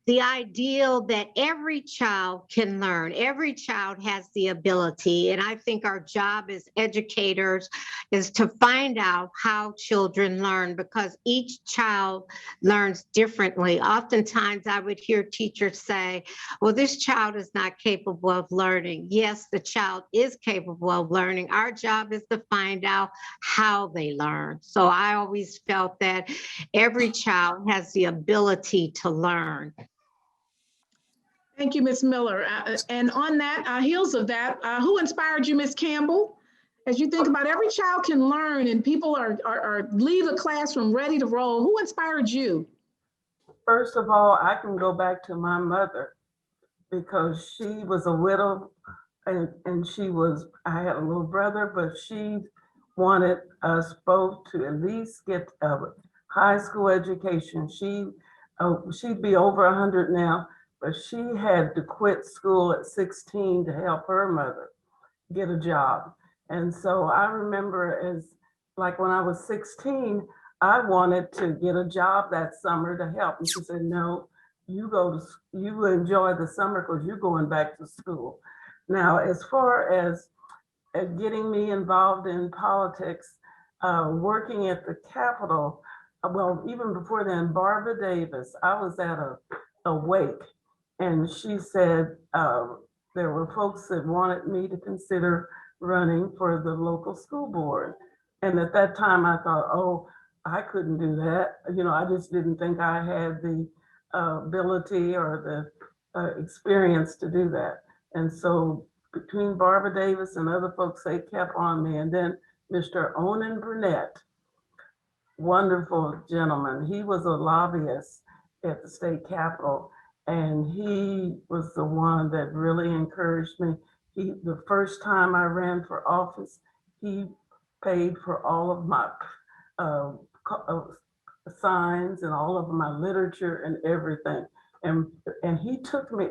the ideal that every child can learn. Every child has the ability. And I think our job as educators is to find out how children learn, because each child learns differently. Oftentimes I would hear teachers say, well, this child is not capable of learning. Yes, the child is capable of learning. Our job is to find out how they learn. So I always felt that every child has the ability to learn. Thank you, Ms. Miller. And on that, heels of that, who inspired you, Ms. Campbell? As you think about every child can learn and people are leave the classroom ready to roll, who inspired you? First of all, I can go back to my mother, because she was a widow and I had a little brother, but she wanted us both to at least get a high school education. She'd be over 100 now. But she had to quit school at 16 to help her mother get a job. And so I remember when I was 16, I wanted to get a job that summer to help. And she said, no, you enjoy the summer because you're going back to school. Now, as far as getting me involved in politics, working at the Capitol, well, even before then, Barbara Davis, I was at a wake. And she said there were folks that wanted me to consider running for the local school board. And at that time I thought, oh, I couldn't do that. You know, I just didn't think I had the ability or the experience to do that. And so between Barbara Davis and other folks, they kept on me. And then Mr. Onan Burnett, wonderful gentleman. He was a lobbyist at the state capitol, and he was the one that really encouraged me. The first time I ran for office, he paid for all of my signs and all of my literature and everything. And he took me,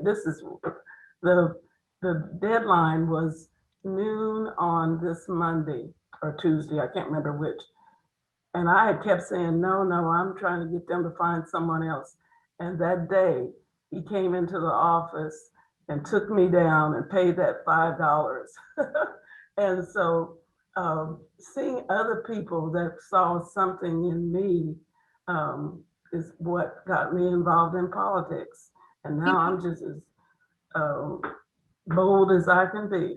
the deadline was noon on this Monday or Tuesday, I can't remember which. And I had kept saying, no, I'm trying to get them to find someone else. And that day he came into the office and took me down and paid that $5. And so seeing other people that saw something in me is what got me involved in politics. And now I'm just as bold as I can be.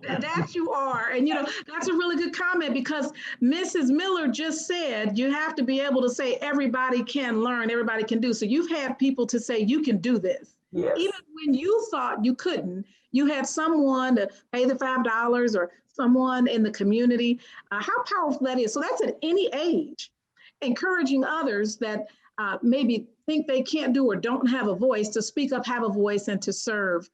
That you are. And you know, that's a really good comment, because Mrs. Miller just said you have to be able to say everybody can learn, everybody can do. So you've had people to say you can do this. Yes. Even when you thought you couldn't, you had someone to pay the $5 or someone in the community. How powerful that is. So that's at any age, encouraging others that maybe think they can't do or don't have a voice to speak up, have a voice, and to serve.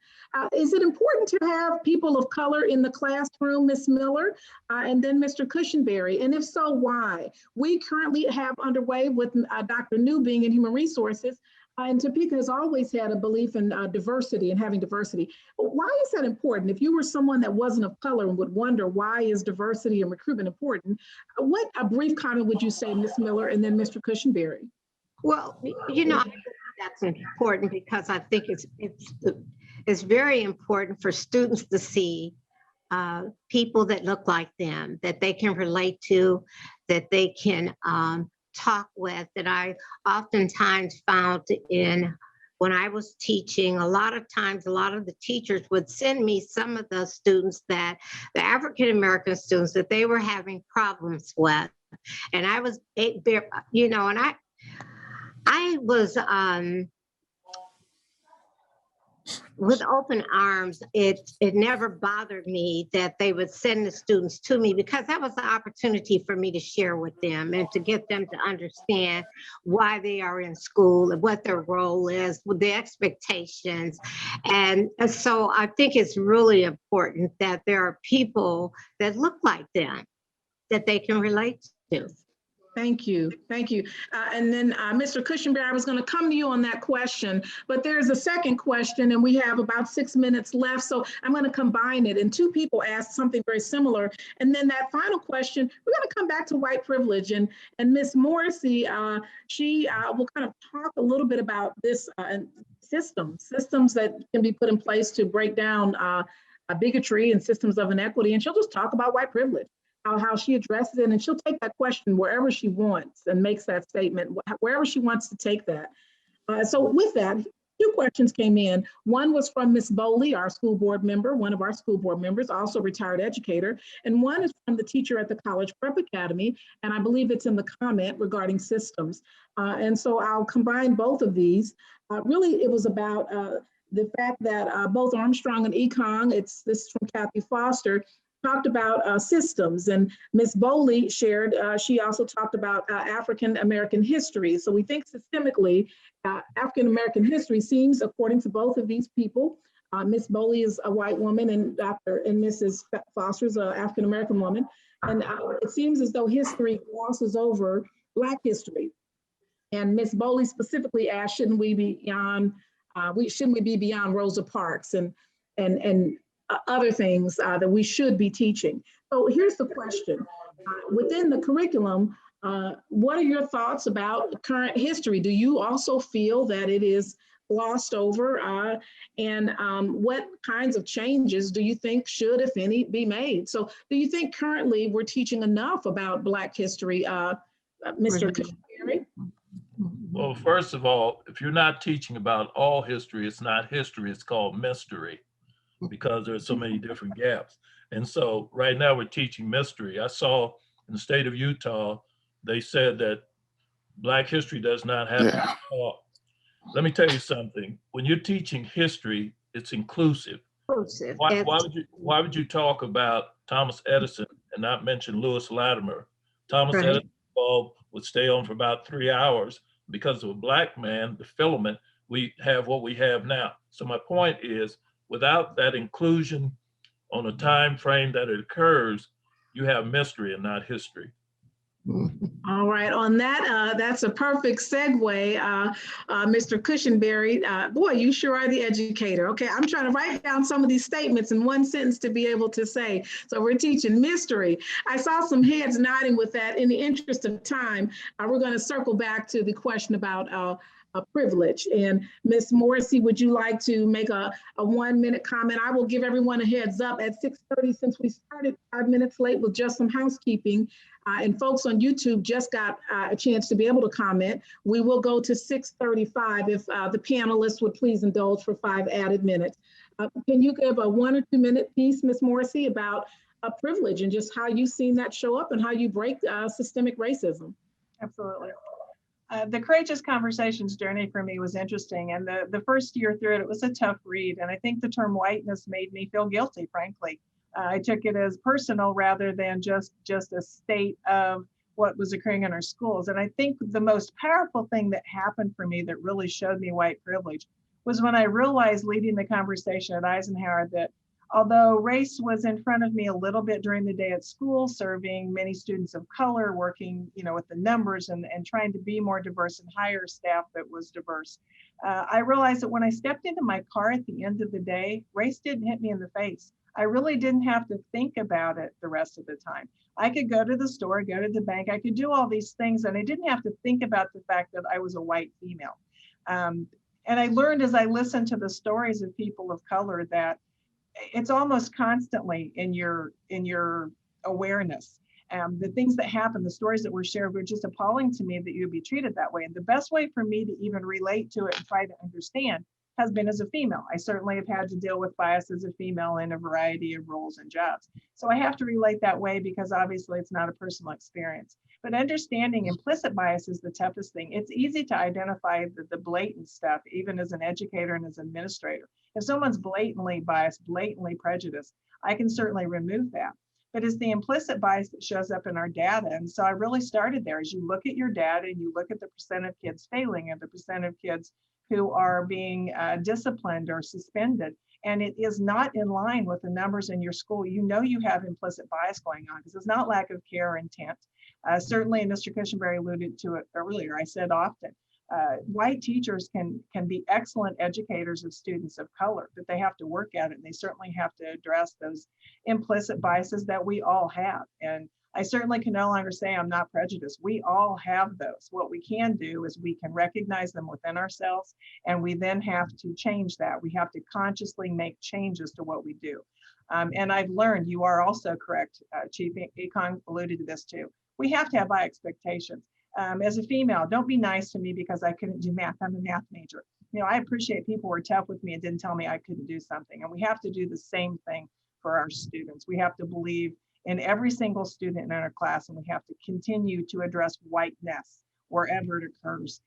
Is it important to have people of color in the classroom, Ms. Miller, and then Mr. Cushingberry? And if so, why? We currently have underway with Dr. Newbing in Human Resources, and Topeka has always had a belief in diversity and having diversity. Why is that important? If you were someone that wasn't of color and would wonder why is diversity and recruitment important, what a brief comment would you say, Ms. Miller, and then Mr. Cushingberry? Well, you know, I think that's important because I think it's very important for students to see people that look like them, that they can relate to, that they can talk with. That I oftentimes found when I was teaching, a lot of times, a lot of the teachers would send me some of the students the African-American students that they were having problems with. And I was, you know, and I was with open arms. It never bothered me that they would send the students to me, because that was the opportunity for me to share with them and to get them to understand why they are in school and what their role is, with the expectations. And so I think it's really important that there are people that look like them that they can relate to. Thank you. Thank you. And then Mr. Cushingberry, I was going to come to you on that question, but there's a second question and we have about 6 minutes left. So I'm going to combine it. And two people asked something very similar. And then that final question, we're going to come back to white privilege. And Ms. Morrissey, she will kind of talk a little bit about this systems that can be put in place to break down bigotry and systems of inequity. And she'll just talk about white privilege. How she addresses it, and she'll take that question wherever she wants and makes that statement, wherever she wants to take that. So with that, two questions came in. One was from Ms. Bowley, our school board member, one of our school board members, also retired educator, and one is from the teacher at the College Prep Academy, and I believe it's in the comment regarding systems. And so I'll combine both of these. Really, it was about the fact that both Armstrong and Econ, this is from Kathy Foster, talked about systems, and Ms. Bowley shared, she also talked about African-American history. So we think systemically, African-American history seems, according to both of these people, Ms. Bowley is a white woman and Mrs. Foster is an African-American woman. And it seems as though history glosses over Black history. And Ms. Bowley specifically asked, shouldn't we be beyond Rosa Parks and other things that we should be teaching. So here's the question. Within the curriculum, what are your thoughts about current history? Do you also feel that it is glossed over? And what kinds of changes do you think should, if any, be made? So do you think currently we're teaching enough about Black history, Mr. Cushingberry? Well, first of all, if you're not teaching about all history, it's not history, it's called mystery, because there's so many different gaps. And so right now we're teaching mystery. I saw in the state of Utah, they said that Black history does not have to be taught. Let me tell you something. When you're teaching history, it's inclusive. Inclusive. Why would you talk about Thomas Edison and not mention Lewis Latimer? Thomas Right. Edison bulb would stay on for about 3 hours. Because of a Black man, the filament, we have what we have now. So my point is, without that inclusion on a time frame that it occurs, you have mystery and not history. All right, on that, that's a perfect segue, Mr. Cushingberry. Boy, you sure are the educator. Okay, I'm trying to write down some of these statements in one sentence to be able to say. So we're teaching mystery. I saw some heads nodding with that. In the interest of time, we're going to circle back to the question about a privilege. And Ms. Morrissey, would you like to make a 1-minute comment? I will give everyone a heads up at 6:30, since we started 5 minutes late with just some housekeeping. And folks on YouTube just got a chance to be able to comment. We will go to 6:35 if the panelists would please indulge for 5 added minutes. Can you give a 1 or 2 minute piece, Ms. Morrissey, about a privilege and just how you've seen that show up and how you break systemic racism? Absolutely. The Courageous Conversations journey for me was interesting. And the first year through it, it was a tough read. And I think the term whiteness made me feel guilty, frankly. I took it as personal rather than just a state of what was occurring in our schools. And I think the most powerful thing that happened for me that really showed me white privilege was when I realized, leading the conversation at Eisenhower, that although race was in front of me a little bit during the day at school, serving many students of color, working, with the numbers and trying to be more diverse and hire staff that was diverse, I realized that when I stepped into my car at the end of the day, race didn't hit me in the face. I really didn't have to think about it the rest of the time. I could go to the store, go to the bank, I could do all these things, and I didn't have to think about the fact that I was a white female. And I learned as I listened to the stories of people of color that it's almost constantly in your awareness. The things that happen, the stories that were shared were just appalling to me that you'd be treated that way. And the best way for me to even relate to it and try to understand has been as a female. I certainly have had to deal with bias as a female in a variety of roles and jobs. So I have to relate that way because obviously it's not a personal experience. But understanding implicit bias is the toughest thing. It's easy to identify the blatant stuff, even as an educator and as an administrator. If someone's blatantly biased, blatantly prejudiced, I can certainly remove that. But it's the implicit bias that shows up in our data. And so I really started there. As you look at your data and you look at the percent of kids failing and the percent of kids who are being disciplined or suspended, and it is not in line with the numbers in your school, you have implicit bias going on, because it's not lack of care or intent. Certainly, Mr. Cushingberry alluded to it earlier. I said often, white teachers can be excellent educators of students of color, but they have to work at it, and they certainly have to address those implicit biases that we all have. And I certainly can no longer say I'm not prejudiced. We all have those. What we can do is we can recognize them within ourselves, and we then have to change that. We have to consciously make changes to what we do. And I've learned, you are also correct, Chief Econ alluded to this too. We have to have high expectations. As a female, don't be nice to me because I couldn't do math. I'm a math major. I appreciate people were tough with me and didn't tell me I couldn't do something. And we have to do the same thing for our students. We have to believe in every single student in our class, and we have to continue to address whiteness wherever it occurs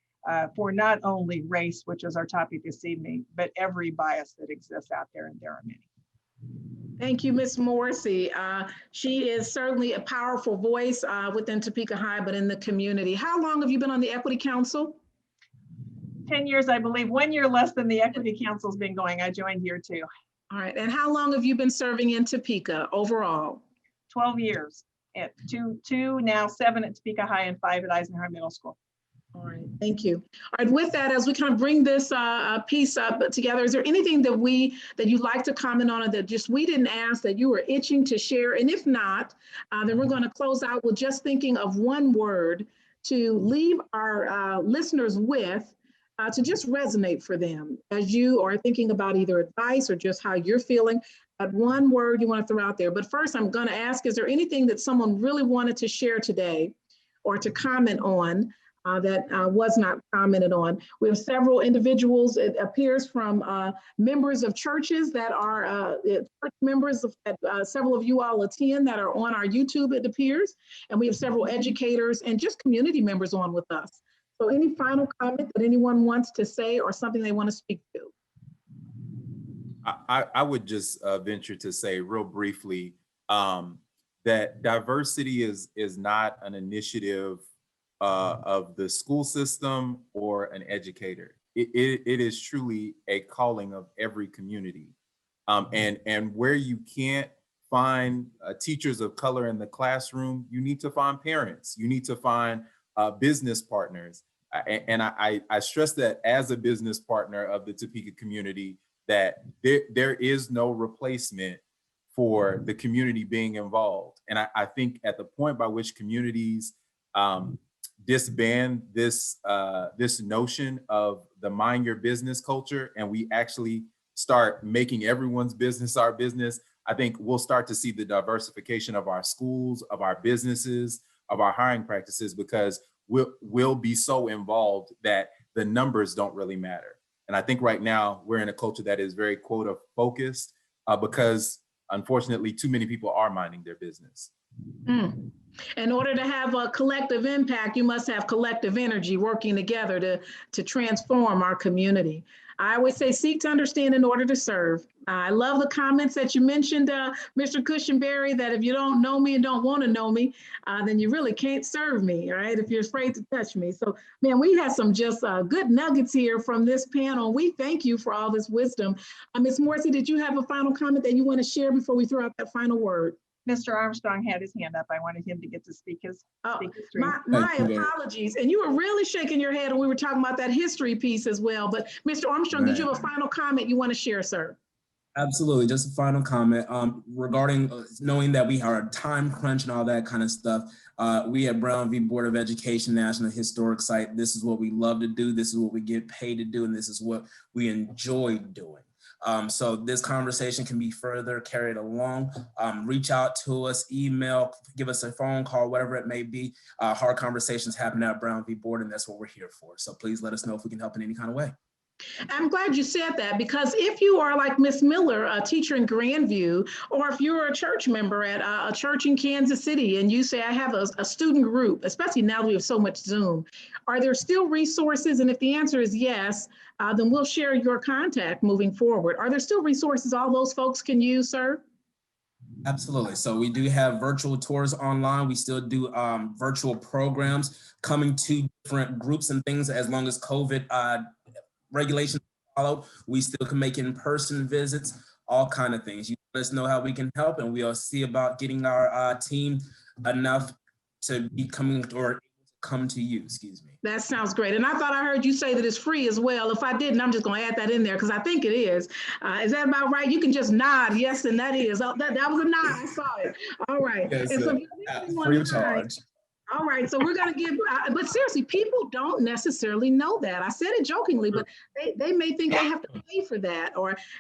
for not only race, which is our topic this evening, but every bias that exists out there, and there are many. Thank you, Ms. Morrissey. She is certainly a powerful voice within Topeka High, but in the community. How long have you been on the Equity Council? 10 years, I believe. 1 year less than the Equity Council's been going. I joined year 2. All right, and how long have you been serving in Topeka overall? 12 years, at two now, 7 at Topeka High and 5 at Eisenhower Middle School. All right, thank you. All right, with that, as we kind of bring this piece up together, is there anything that you'd like to comment on, or that just we didn't ask that you were itching to share? And if not, then we're going to close out with just thinking of one word to leave our listeners with, to just resonate for them as you are thinking about either advice or just how you're feeling. But one word you want to throw out there. But first, I'm going to ask, is there anything that someone really wanted to share today or to comment on that was not commented on. We have several individuals, it appears, from members of churches that are church members that several of you all attend that are on our YouTube, it appears. And we have several educators and just community members on with us. So any final comment that anyone wants to say or something they want to speak to? I would just venture to say real briefly that diversity is not an initiative of the school system or an educator. It is truly a calling of every community. And where you can't find teachers of color in the classroom, you need to find parents, you need to find business partners. And I stress that as a business partner of the Topeka community, that there is no replacement for the community being involved. And I think at the point by which communities disband this notion of the mind your business culture, and we actually start making everyone's business our business, I think we'll start to see the diversification of our schools, of our businesses, of our hiring practices, because we'll be so involved that the numbers don't really matter. And I think right now we're in a culture that is very quota focused because unfortunately too many people are minding their business. In order to have a collective impact, you must have collective energy working together to transform our community. I always say, seek to understand in order to serve. I love the comments that you mentioned, Mr. Cushingberry, that if you don't know me and don't want to know me, then you really can't serve me, right? If you're afraid to touch me. So, man, we had some just good nuggets here from this panel. We thank you for all this wisdom. Ms. Morrissey, did you have a final comment that you want to share before we throw out that final word? Mr. Armstrong had his hand up. I wanted him to get to speak his history. My apologies. And you were really shaking your head when we were talking about that history piece as well. But Mr. Armstrong, did you have a final comment you want to share, sir? Absolutely. Just a final comment regarding knowing that we are a time crunch and all that kind of stuff. We at Brown v. Board of Education National Historic Site, this is what we love to do. This is what we get paid to do. And this is what we enjoy doing. So this conversation can be further carried along. Reach out to us, email, give us a phone call, whatever it may be. Hard conversations happen at Brown v. Board, and that's what we're here for. So please let us know if we can help in any kind of way. I'm glad you said that, because if you are like Miss Miller, a teacher in Grandview, or if you're a church member at a church in Kansas City and you say, I have a student group, especially now we have so much Zoom, are there still resources? And if the answer is yes, then we'll share your contact moving forward. Are there still resources all those folks can use, sir? Absolutely. So we do have virtual tours online. We still do virtual programs coming to different groups and things as long as COVID regulations follow. We still can make in-person visits, all kind of things. You let us know how we can help, and we'll see about getting our team enough to be coming or come to you, excuse me. That sounds great. And I thought I heard you say that it's free as well. If I didn't, I'm just going to add that in there because I think it is. Is that about right? You can just nod. Yes, and that is. Oh, that was a nod. I saw it. All right. Yes, and so free of charge. All right, so we're going to give, but seriously, people don't necessarily know that. I said it jokingly, but they may think they have to pay for that.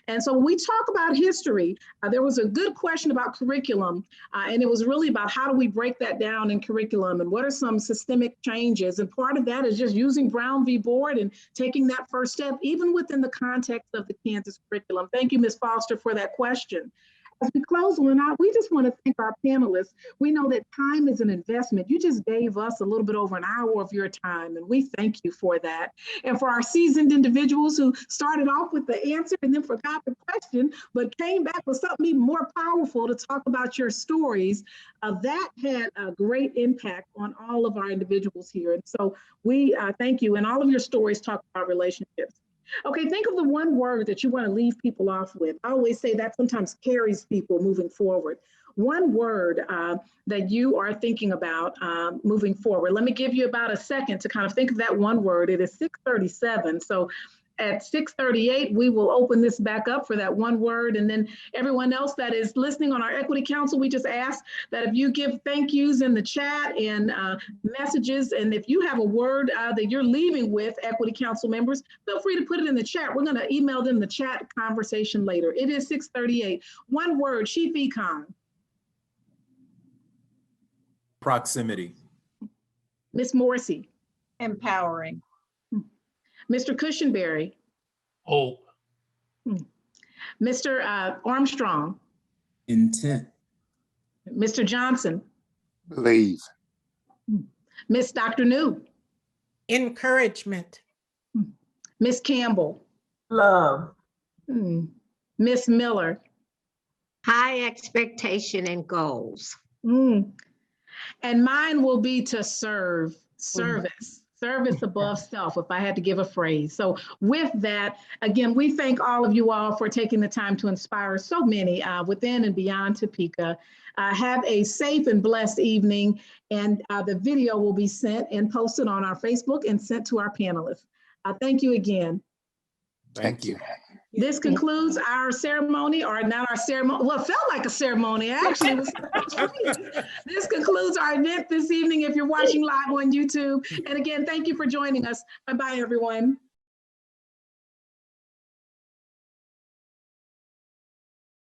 And so when we talk about history, there was a good question about curriculum, and it was really about how do we break that down in curriculum and what are some systemic changes? And part of that is just using Brown v. Board and taking that first step, even within the context of the Kansas curriculum. Thank you, Ms. Foster, for that question. As we close on out, we just want to thank our panelists. We know that time is an investment. You just gave us a little bit over an hour of your time, and we thank you for that. And for our seasoned individuals who started off with the answer and then forgot the question, but came back with something even more powerful to talk about your stories, that had a great impact on all of our individuals here. And so we thank you. And all of your stories talk about relationships. Okay, think of the one word that you want to leave people off with. I always say that sometimes carries people moving forward. One word that you are thinking about moving forward. Let me give you about a second to kind of think of that one word. It is 6:37. So at 6:38, we will open this back up for that one word. And then everyone else that is listening on our Equity Council, we just ask that if you give thank yous in the chat and messages, and if you have a word that you're leaving with Equity Council members, feel free to put it in the chat. We're going to email them the chat conversation later. It is 6:38. One word, Chief Econ. Proximity. Ms. Morrissey. Empowering. Mr. Cushingberry, Hope. Mr. Armstrong, Intent. Mr. Johnson, Believe. Miss Dr. New, Encouragement. Miss Campbell, Love. Miss Miller, High expectation and goals. and mine will be to serve, service above self, if I had to give a phrase. So with that, again, we thank all of you all for taking the time to inspire so many within and beyond Topeka. Have a safe and blessed evening, and the video will be sent and posted on our Facebook and sent to our panelists. Thank you again. Thank you. This concludes our ceremony, or not our ceremony. Well, it felt like a ceremony. Actually, it was. This concludes our event this evening if you're watching live on YouTube. And again, thank you for joining us. Bye-bye, everyone.